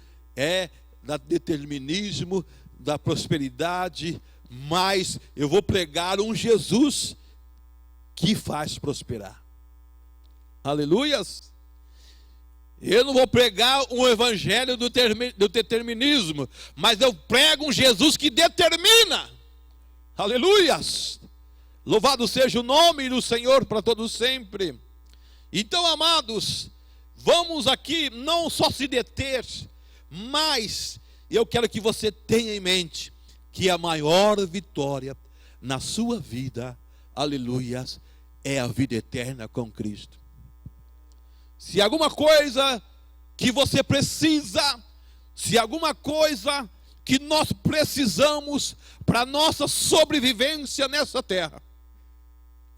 da determinismo, da prosperidade, mas eu vou pregar um Jesus que faz prosperar. Aleluias. Eu não vou pregar um evangelho do determinismo, mas eu prego um Jesus que determina. Aleluias. Louvado seja o nome do Senhor para todos sempre. Então, amados, vamos aqui não só se deter, mas eu quero que você tenha em mente que a maior vitória na sua vida, aleluias, é a vida eterna com Cristo. Se alguma coisa que você precisa, se alguma coisa que nós precisamos para nossa sobrevivência nessa terra,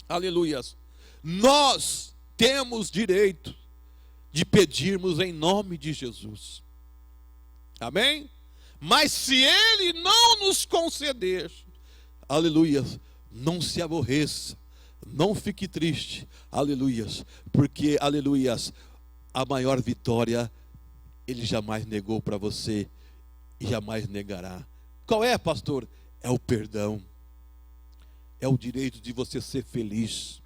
aleluias, nós temos direito de pedirmos em nome de Jesus. Amém? Mas se Ele não nos conceder, aleluias, não se aborreça, não fique triste, aleluias, porque, aleluias, a maior vitória Ele jamais negou para você e jamais negará. Qual é, pastor? É o perdão, é o direito de você ser feliz.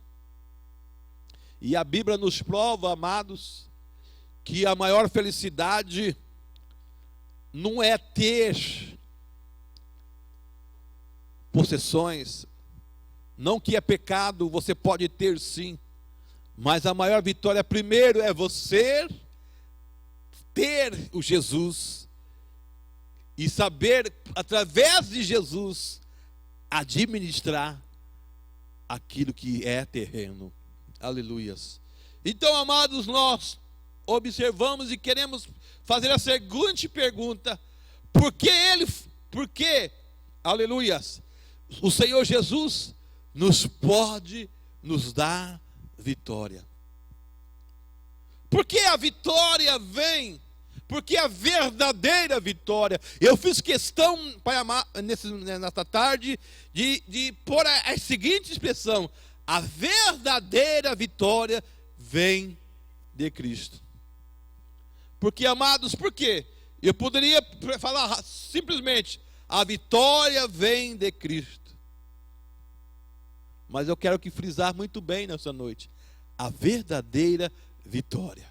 E a Bíblia nos prova, amados, que a maior felicidade não é ter possessões, não que é pecado, você pode ter sim, mas a maior vitória primeiro é você ter o Jesus e saber, através de Jesus, administrar aquilo que é terreno. Aleluias. Então, amados, nós observamos e queremos fazer a seguinte pergunta: por que, aleluias, o Senhor Jesus nos pode nos dá vitória. Porque a vitória vem, porque a verdadeira vitória. Eu fiz questão, Pai amado, nesta tarde, de pôr a seguinte expressão: a verdadeira vitória vem de Cristo. Porque, amados, por quê? Eu poderia falar simplesmente: a vitória vem de Cristo. Mas eu quero que frisar muito bem nessa noite: a verdadeira vitória.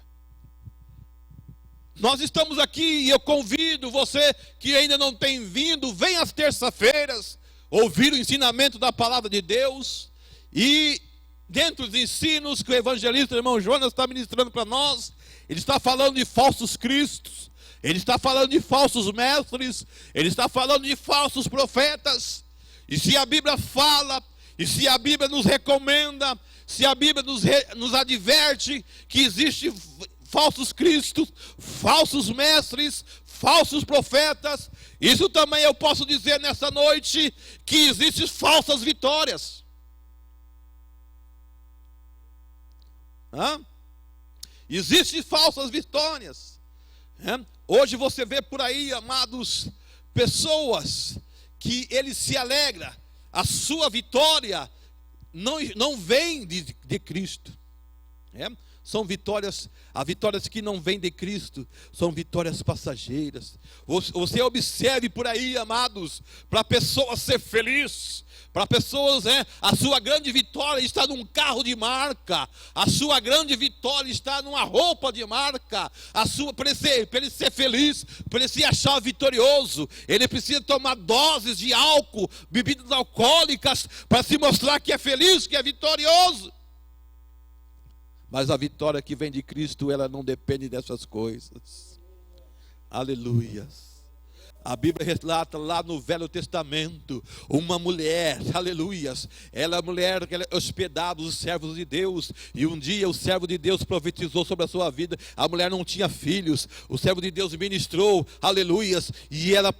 Nós estamos aqui e eu convido você que ainda não tem vindo, vem às terças-feiras ouvir o ensinamento da palavra de Deus. E dentro dos ensinos que o evangelista, o irmão Jonas, está ministrando para nós, ele está falando de falsos cristos, ele está falando de falsos mestres, ele está falando de falsos profetas. E se a Bíblia fala, e se a Bíblia nos recomenda, se a Bíblia nos adverte que existe falsos cristos, falsos mestres, falsos profetas, isso também eu posso dizer nessa noite, que existem falsas vitórias. Existem falsas vitórias. Hoje você vê por aí, amados, pessoas que ele se alegra, a sua vitória não vem de Cristo. São vitórias, as vitórias que não vêm de Cristo são vitórias passageiras. Você observe por aí, amados, para pessoas ser feliz, para pessoas, a sua grande vitória está num carro de marca, a sua grande vitória está numa roupa de marca, para ele ser feliz, para ele se achar vitorioso, ele precisa tomar doses de álcool, bebidas alcoólicas, para se mostrar que é feliz, que é vitorioso. Mas a vitória que vem de Cristo, ela não depende dessas coisas. Aleluias. A Bíblia relata lá no Velho Testamento uma mulher, aleluias, ela é a mulher que hospedava os servos de Deus, e um dia o servo de Deus profetizou sobre a sua vida. A mulher não tinha filhos, o servo de Deus ministrou, aleluias, e ela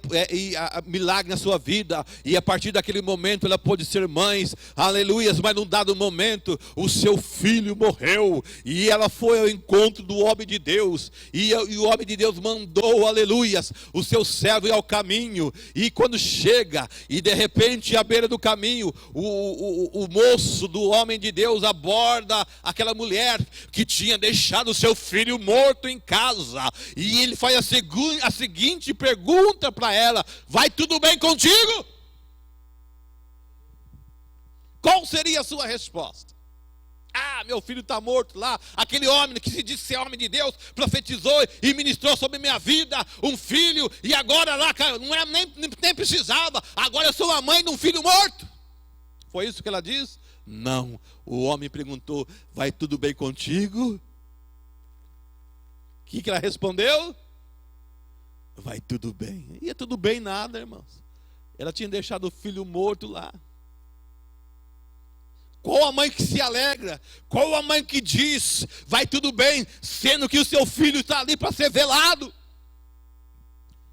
milagre na sua vida, e a partir daquele momento ela pôde ser mãe, aleluias. Mas num dado momento o seu filho morreu, e ela foi ao encontro do homem de Deus, e o homem de Deus mandou, aleluias, o seu servo ao caminho. E quando chega, e de repente à beira do caminho, o moço do homem de Deus aborda aquela mulher que tinha deixado o seu filho morto em casa, e ele faz a seguinte pergunta para ela: vai tudo bem contigo? Qual seria a sua resposta? Meu filho está morto lá. Aquele homem que se disse ser homem de Deus profetizou e ministrou sobre minha vida um filho, e agora lá nem precisava, agora eu sou a mãe de um filho morto. Foi isso que ela disse? Não. O homem perguntou: vai tudo bem contigo? O que ela respondeu? Vai tudo bem. Ia tudo bem nada, irmãos. Ela tinha deixado o filho morto lá. Qual a mãe que se alegra? Qual a mãe que diz: vai tudo bem, sendo que o seu filho está ali para ser velado?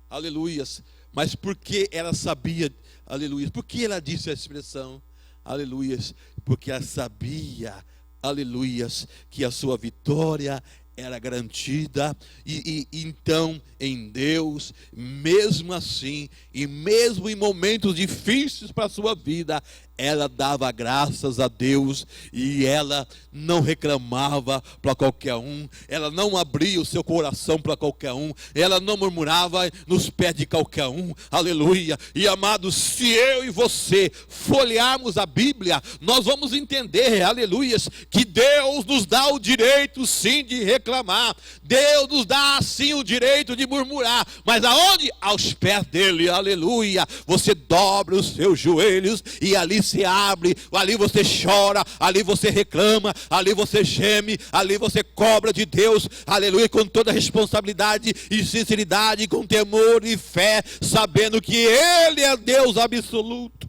Aleluias. Mas porque ela sabia, aleluias, por que ela disse a expressão? Aleluias, porque ela sabia, aleluias, que a sua vitória era garantida, e então em Deus, mesmo assim, e mesmo em momentos difíceis para a sua vida, ela dava graças a Deus, e ela não reclamava para qualquer um, ela não abria o seu coração para qualquer um, ela não murmurava nos pés de qualquer um, aleluia. E amados, se eu e você folhearmos a Bíblia, nós vamos entender, aleluias, que Deus nos dá o direito sim de reclamar, Deus nos dá sim o direito de murmurar, mas aonde? Aos pés dele, aleluia. Você dobra os seus joelhos e ali se abre, ali você chora, ali você reclama, ali você geme, ali você cobra de Deus, aleluia, com toda responsabilidade e sinceridade, com temor e fé, sabendo que Ele é Deus absoluto.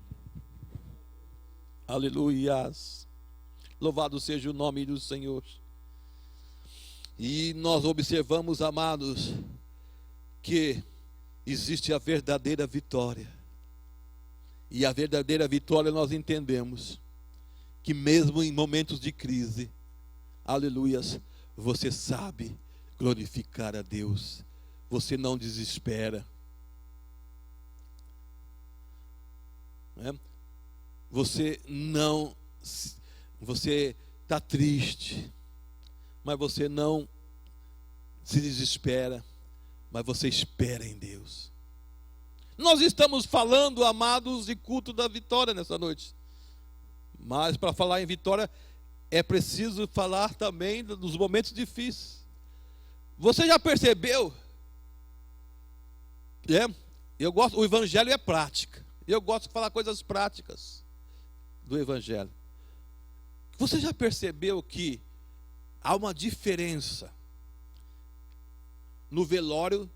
Aleluias. Louvado seja o nome do Senhor. E nós observamos, amados, que existe a verdadeira vitória. E a verdadeira vitória nós entendemos que mesmo em momentos de crise, aleluias, você sabe glorificar a Deus. Você não desespera. Você está triste, mas você não se desespera, mas você espera em Deus. Nós estamos falando, amados, de culto da vitória nessa noite. Mas para falar em vitória, é preciso falar também dos momentos difíceis. Você já percebeu? Eu gosto, o evangelho é prática. Eu gosto de falar coisas práticas do evangelho. Você já percebeu que há uma diferença no velório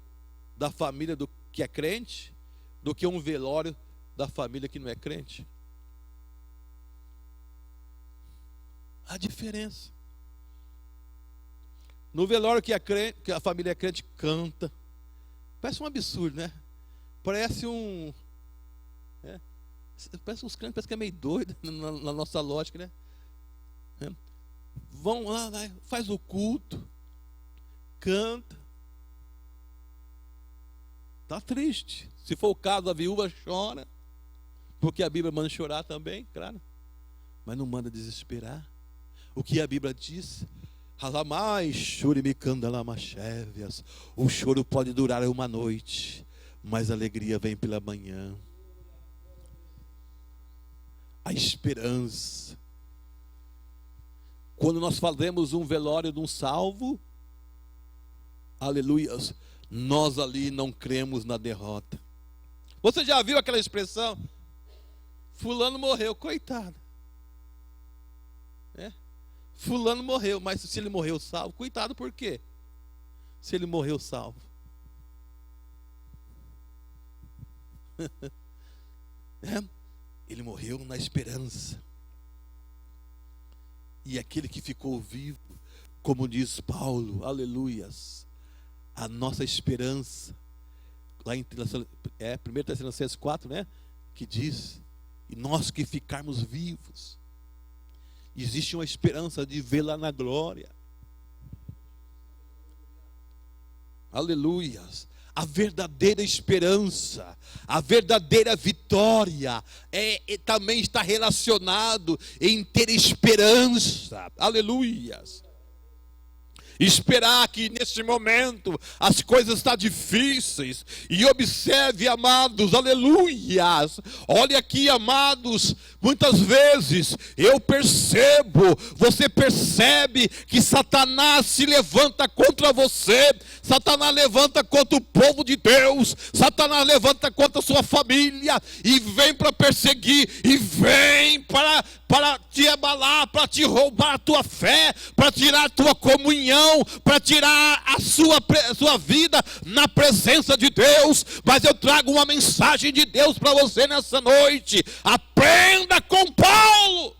da família do que é crente do que um velório da família que não é crente? Há diferença. No velório que a família é crente canta. Parece um absurdo, né? Parece parece uns crentes, parece que é meio doido na nossa lógica, né? Vão lá, faz o culto, canta. Está triste. Se for o caso, a viúva chora, porque a Bíblia manda chorar também, claro, mas não manda desesperar. O que a Bíblia diz? O choro pode durar uma noite, mas a alegria vem pela manhã. A esperança. Quando nós fazemos um velório de um salvo, aleluias, nós ali não cremos na derrota. Você já viu aquela expressão? Fulano morreu, coitado. Fulano morreu, mas se ele morreu salvo, coitado por quê? Se ele morreu salvo. Ele morreu na esperança. E aquele que ficou vivo, como diz Paulo, aleluias, a nossa esperança, lá em 1 Tessalonicenses 4, né? Que diz, e nós que ficarmos vivos, existe uma esperança de vê-la na glória. Aleluias. A verdadeira esperança, a verdadeira vitória também está relacionado em ter esperança. Aleluias. Esperar que nesse momento as coisas estão difíceis. E observe, amados, aleluias. Olha aqui, amados, muitas vezes eu percebo, você percebe que Satanás se levanta contra você. Satanás levanta contra o povo de Deus. Satanás levanta contra a sua família. E vem para perseguir. E vem para te abalar, para te roubar a tua fé, para tirar a tua comunhão, para tirar a sua vida na presença de Deus. Mas eu trago uma mensagem de Deus para você nessa noite. Aprenda com Paulo.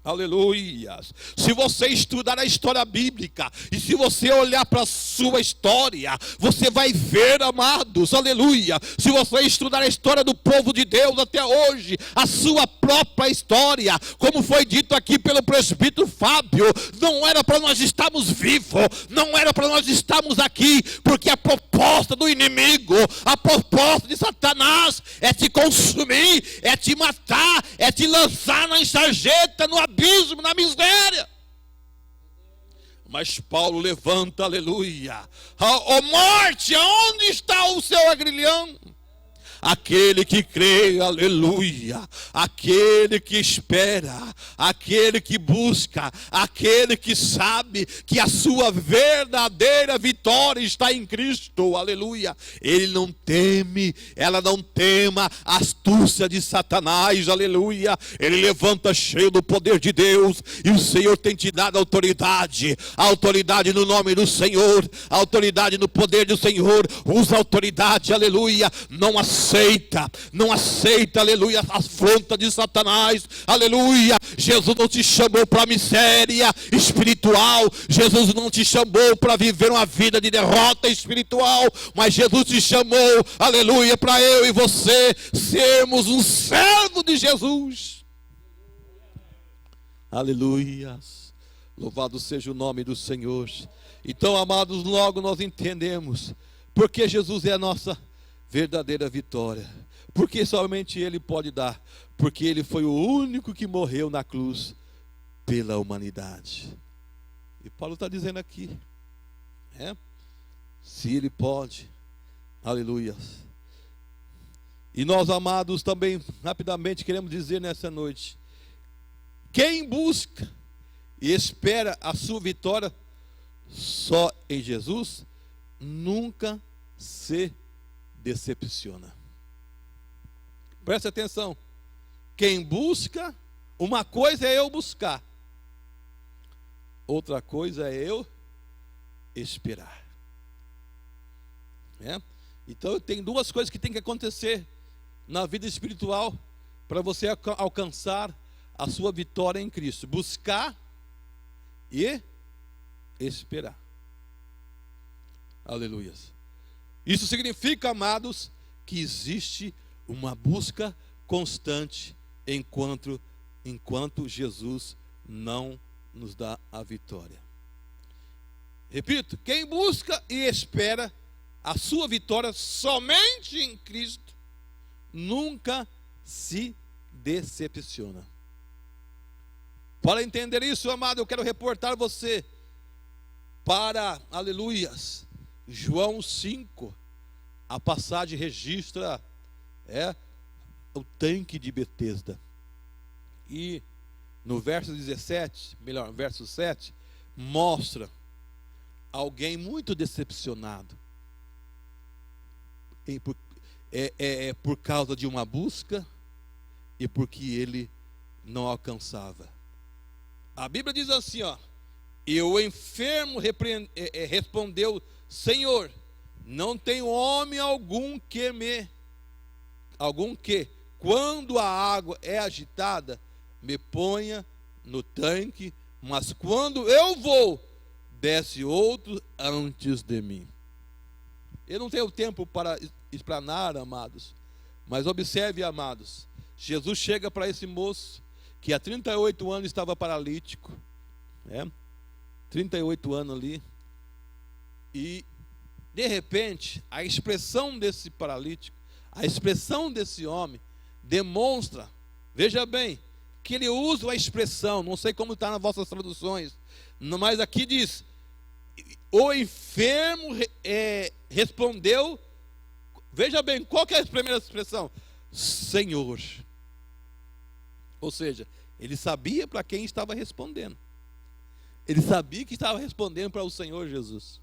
Aleluias. Se você estudar a história bíblica e se você olhar para a sua história, você vai ver, amados, aleluia. Se você estudar a história do povo de Deus até hoje, a sua própria história, como foi dito aqui pelo presbítero Fábio, não era para nós estarmos vivos, não era para nós estarmos aqui, porque a proposta do inimigo, a proposta de Satanás é te consumir, é te matar, é te lançar na sarjeta, no abismo, na miséria. Mas Paulo levanta, aleluia. Ó morte, aonde está o seu agrilhão? Aquele que crê, aleluia, aquele que espera, aquele que busca, aquele que sabe que a sua verdadeira vitória está em Cristo, aleluia. Ele não teme, ela não tema a astúcia de Satanás, aleluia. Ele levanta cheio do poder de Deus, e o Senhor tem te dado autoridade, a autoridade no nome do Senhor, a autoridade no poder do Senhor. Usa a autoridade, aleluia. Não aceita, aleluia, a afronta de Satanás, aleluia. Jesus não te chamou para miséria espiritual, Jesus não te chamou para viver uma vida de derrota espiritual, mas Jesus te chamou, aleluia, para eu e você sermos um servo de Jesus. Aleluias. Louvado seja o nome do Senhor. Então, amados, logo nós entendemos porque Jesus é a nossa verdadeira vitória. Porque somente Ele pode dar. Porque Ele foi o único que morreu na cruz pela humanidade. E Paulo está dizendo aqui, se Ele pode, aleluia. E nós, amados, também rapidamente queremos dizer nessa noite: quem busca e espera a sua vitória só em Jesus, nunca se decepciona. Preste atenção. Quem busca, uma coisa é eu buscar, outra coisa é eu esperar. Então tem duas coisas que tem que acontecer na vida espiritual para você alcançar a sua vitória em Cristo: buscar e esperar. Aleluias. Isso significa, amados, que existe uma busca constante enquanto Jesus não nos dá a vitória. Repito, quem busca e espera a sua vitória somente em Cristo, nunca se decepciona. Para entender isso, amado, eu quero reportar você para, aleluias, João 5. A passagem registra o tanque de Betesda. E no verso 17, melhor, verso 7, mostra alguém muito decepcionado. Por causa de uma busca e porque ele não alcançava. A Bíblia diz assim, e o enfermo respondeu: Senhor, não tem homem algum que, quando a água é agitada, me ponha no tanque, mas quando eu vou, desce outro antes de mim. Eu não tenho tempo para explanar, amados, mas observe, amados, Jesus chega para esse moço que há 38 anos estava paralítico, 38 anos ali, e de repente a expressão desse paralítico, a expressão desse homem demonstra, veja bem, que ele usa a expressão, não sei como está nas vossas traduções, mas aqui diz: o enfermo respondeu, veja bem, qual que é a primeira expressão? Senhor. Ou seja, ele sabia para quem estava respondendo. Ele sabia que estava respondendo para o Senhor Jesus.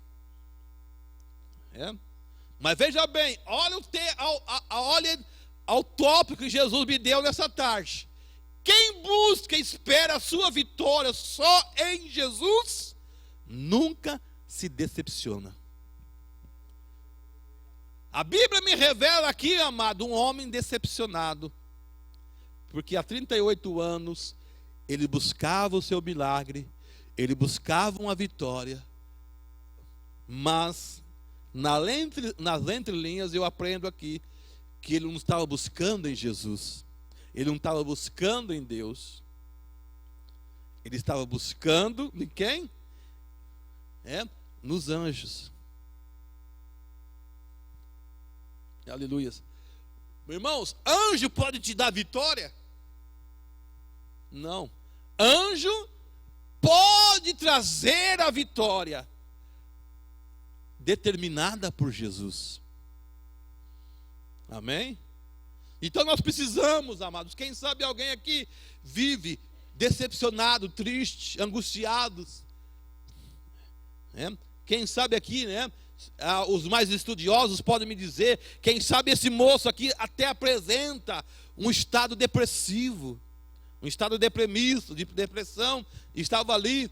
Mas veja bem, olha ao tópico que Jesus me deu nessa tarde. Quem busca e espera a sua vitória só em Jesus, nunca se decepciona. A Bíblia me revela aqui, amado, um homem decepcionado, porque há 38 anos ele buscava o seu milagre, ele buscava uma vitória, mas nas entrelinhas eu aprendo aqui que ele não estava buscando em Jesus, ele não estava buscando em Deus, ele estava buscando em quem? Nos anjos. Aleluias. Irmãos, anjo pode te dar vitória? Não. Anjo pode trazer a vitória determinada por Jesus. Amém? Então nós precisamos, amados, quem sabe alguém aqui vive decepcionado, triste, angustiados. Quem sabe aqui, os mais estudiosos podem me dizer, quem sabe esse moço aqui até apresenta um estado depressivo, um estado deprimido, de depressão, estava ali,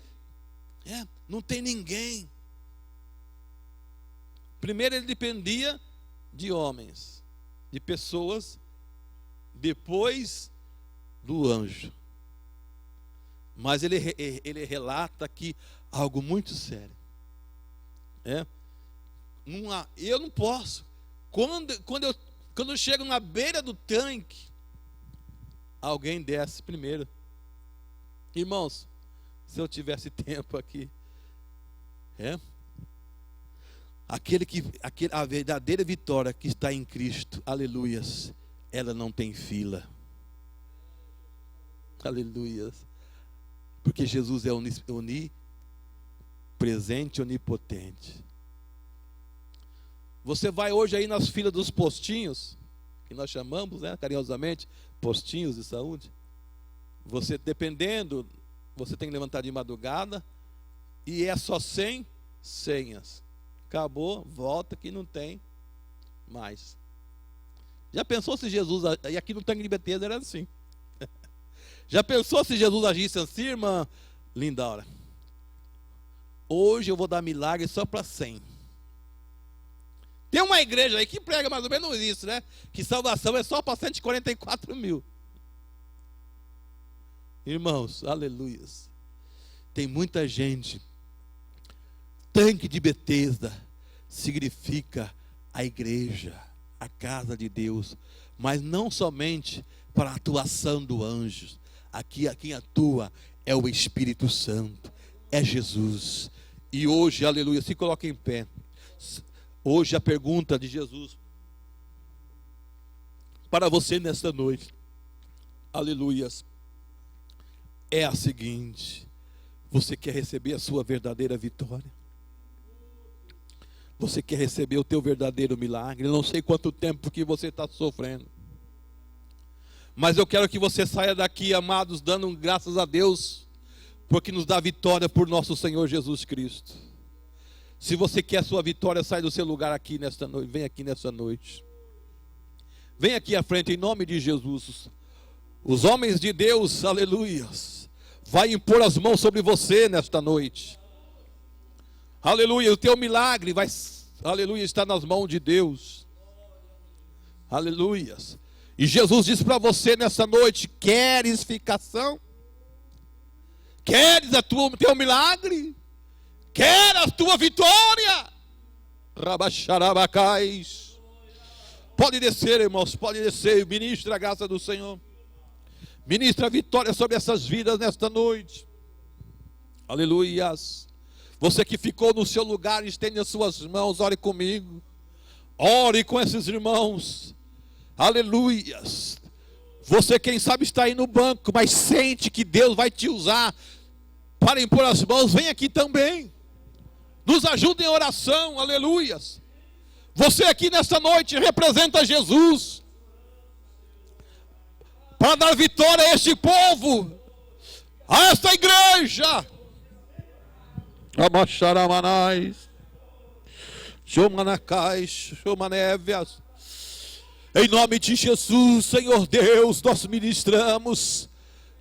não tem ninguém. Primeiro ele dependia de homens, de pessoas, depois do anjo. Mas ele relata aqui algo muito sério. Eu não posso. Quando eu chego na beira do tanque, alguém desce primeiro. Irmãos, se eu tivesse tempo aqui, a verdadeira vitória que está em Cristo, aleluias, ela não tem fila. Aleluias. Porque Jesus é onipresente, onipotente. Você vai hoje aí nas filas dos postinhos, que nós chamamos, carinhosamente, postinhos de saúde. Você, dependendo, você tem que levantar de madrugada, e é só 100 senhas. Acabou, volta que não tem mais. Já pensou se Jesus, e aqui no Tanque de Betesda era assim. Já pensou se Jesus agisse assim, irmã Lindaura? Hoje eu vou dar milagre só para 100. Tem uma igreja aí que prega mais ou menos isso, né? Que salvação é só para 144 mil. Irmãos, aleluias. Tem muita gente. Tanque de Betesda significa a igreja, a casa de Deus. Mas não somente para a atuação do anjo. Aqui quem atua é o Espírito Santo, é Jesus. E hoje, aleluia, se coloca em pé. Hoje a pergunta de Jesus para você nesta noite, aleluias, é a seguinte: você quer receber a sua verdadeira vitória? Você quer receber o teu verdadeiro milagre? Eu não sei quanto tempo que você está sofrendo, mas eu quero que você saia daqui, amados, dando graças a Deus, porque nos dá vitória por nosso Senhor Jesus Cristo. Se você quer a sua vitória, sai do seu lugar aqui nesta noite. Vem aqui nesta noite. Vem aqui à frente em nome de Jesus. Os homens de Deus, aleluias, vai impor as mãos sobre você nesta noite. Aleluia, o teu milagre vai, aleluia, está nas mãos de Deus. Aleluias. E Jesus diz para você nessa noite: queres ficação? Queres o teu milagre? Quer a tua vitória? Rabaxarabacais. Pode descer, irmãos, pode descer. Ministra a graça do Senhor. Ministra a vitória sobre essas vidas nesta noite. Aleluias. Você que ficou no seu lugar, estende as suas mãos, ore comigo. Ore com esses irmãos. Aleluias. Você, quem sabe, está aí no banco, mas sente que Deus vai te usar para impor as mãos. Vem aqui também. Nos ajude em oração, aleluias. Você aqui nesta noite representa Jesus, para dar vitória a este povo, a esta igreja. Abaxaramanais, Xomanacais, Xomanévias. Em nome de Jesus, Senhor Deus, nós ministramos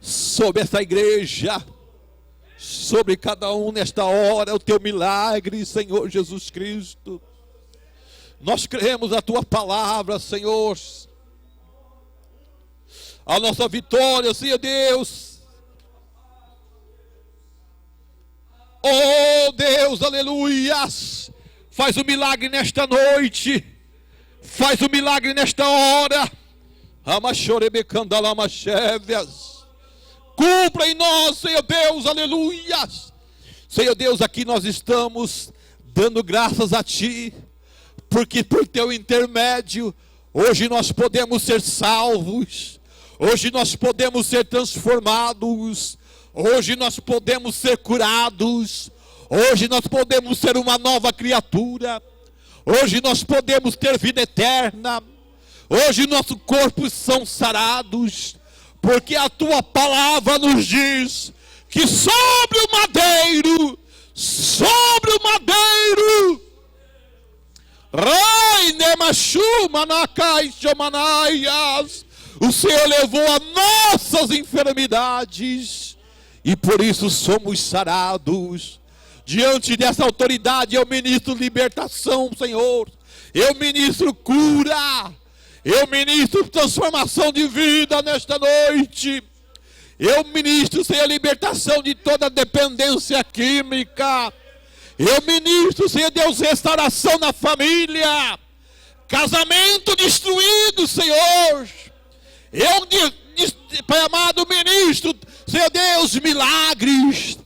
sobre esta igreja, sobre cada um nesta hora, o teu milagre, Senhor Jesus Cristo. Nós cremos a tua palavra, Senhor. A nossa vitória, Senhor Deus. Oh Deus, aleluias. Faz o milagre nesta noite. Faz o milagre nesta hora. Amachorebecandalamachevias. Cumpra em nós, Senhor Deus, aleluias. Senhor Deus, aqui nós estamos dando graças a Ti, porque por Teu intermédio, hoje nós podemos ser salvos, hoje nós podemos ser transformados, hoje nós podemos ser curados, hoje nós podemos ser uma nova criatura, hoje nós podemos ter vida eterna, hoje nossos corpos são sarados, porque a tua palavra nos diz que sobre o madeiro, o Senhor levou as nossas enfermidades, e por isso somos sarados. Diante dessa autoridade eu ministro libertação, Senhor, eu ministro cura, eu ministro transformação de vida nesta noite. Eu ministro, Senhor, libertação de toda dependência química. Eu ministro, Senhor Deus, restauração na família. Casamento destruído, Senhor. Eu Pai amado, ministro, Senhor Deus, milagres.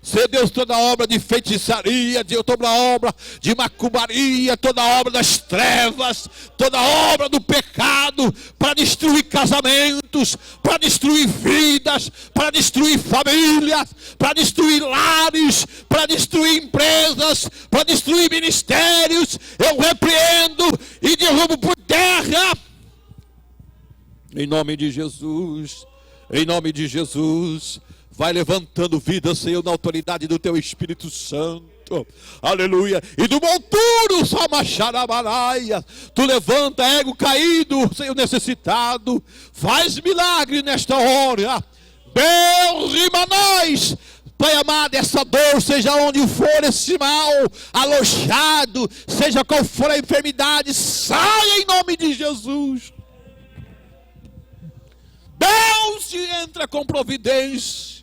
Senhor Deus, toda obra de feitiçaria, toda obra de macumbaria, toda obra das trevas, toda obra do pecado, para destruir casamentos, para destruir vidas, para destruir famílias, para destruir lares, para destruir empresas, para destruir ministérios, eu repreendo e derrubo por terra. Em nome de Jesus, em nome de Jesus. Vai levantando vida, Senhor, na autoridade do Teu Espírito Santo. Aleluia. E do monturo, Samacharabaraia. Tu levanta ego caído, Senhor, necessitado. Faz milagre nesta hora. Deus, irmãos, Pai amado, essa dor, seja onde for esse mal alojado, seja qual for a enfermidade, saia em nome de Jesus. Deus entra com providência.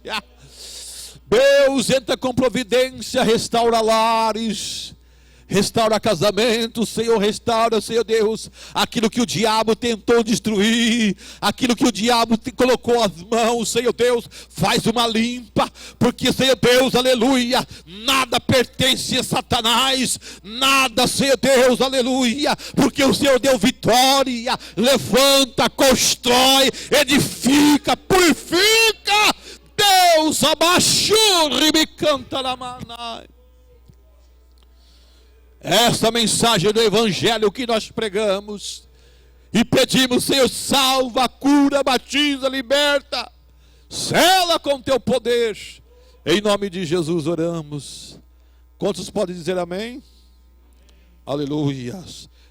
Deus entra com providência, restaura lares, restaura casamentos, Senhor, restaura, Senhor Deus, aquilo que o diabo tentou destruir, aquilo que o diabo colocou as mãos, Senhor Deus, faz uma limpa, porque, Senhor Deus, aleluia, nada pertence a Satanás, nada, Senhor Deus, aleluia, porque o Senhor deu vitória, levanta, constrói, edifica, purifica. Deus, abachurri me canta na manai. Essa mensagem do Evangelho que nós pregamos e pedimos, Senhor, salva, cura, batiza, liberta, sela com teu poder. Em nome de Jesus oramos. Quantos podem dizer amém? Aleluia.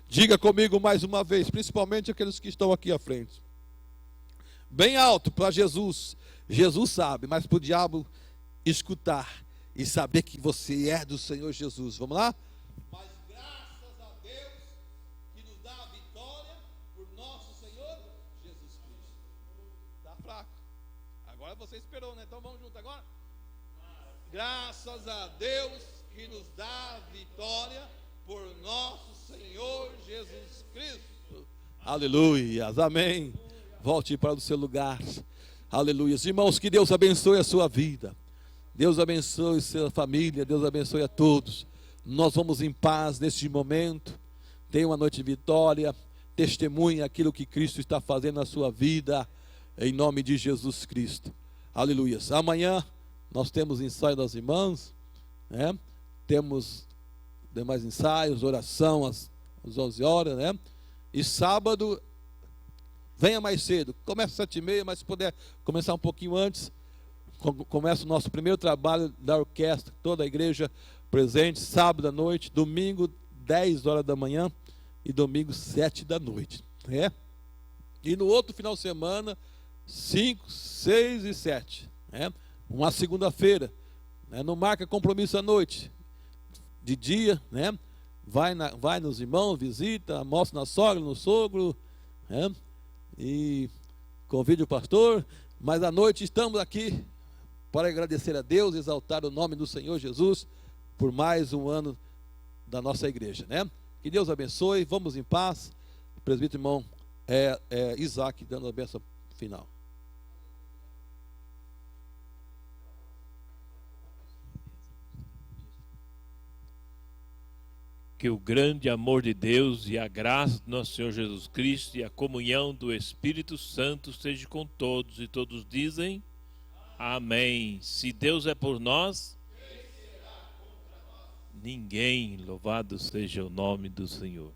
Diga comigo mais uma vez, principalmente aqueles que estão aqui à frente. Bem alto para Jesus. Jesus sabe, mas para o diabo escutar e saber que você é do Senhor Jesus. Vamos lá? Mas graças a Deus que nos dá a vitória por nosso Senhor Jesus Cristo. Está fraco. Agora você esperou, né? Então vamos junto agora. Graças a Deus que nos dá a vitória por nosso Senhor Jesus Cristo. Aleluia. Amém. Volte para o seu lugar. Aleluia. Irmãos, que Deus abençoe a sua vida. Deus abençoe a sua família. Deus abençoe a todos. Nós vamos em paz neste momento. Tenha uma noite de vitória. Testemunhe aquilo que Cristo está fazendo na sua vida. Em nome de Jesus Cristo. Aleluia. Amanhã nós temos ensaio das irmãs, né? Temos demais ensaios, oração às 11 horas, né? E sábado, venha mais cedo, começa às 7h30, mas se puder começar um pouquinho antes, começa o nosso primeiro trabalho da orquestra, toda a igreja presente, sábado à noite, domingo 10 horas da manhã e domingo 7 da noite, né? E no outro final de semana, 5, 6 e 7, né? Uma segunda-feira, né? Não marca compromisso à noite, de dia, né? Vai nos irmãos, visita, almoça na sogra, no sogro, né? E convide o pastor, mas à noite estamos aqui para agradecer a Deus, exaltar o nome do Senhor Jesus por mais um ano da nossa igreja, né? Que Deus abençoe, vamos em paz. O presbítero irmão Isaac dando a bênção final. Que o grande amor de Deus e a graça do nosso Senhor Jesus Cristo e a comunhão do Espírito Santo esteja com todos. E todos dizem amém. Se Deus é por nós, ninguém, louvado seja o nome do Senhor.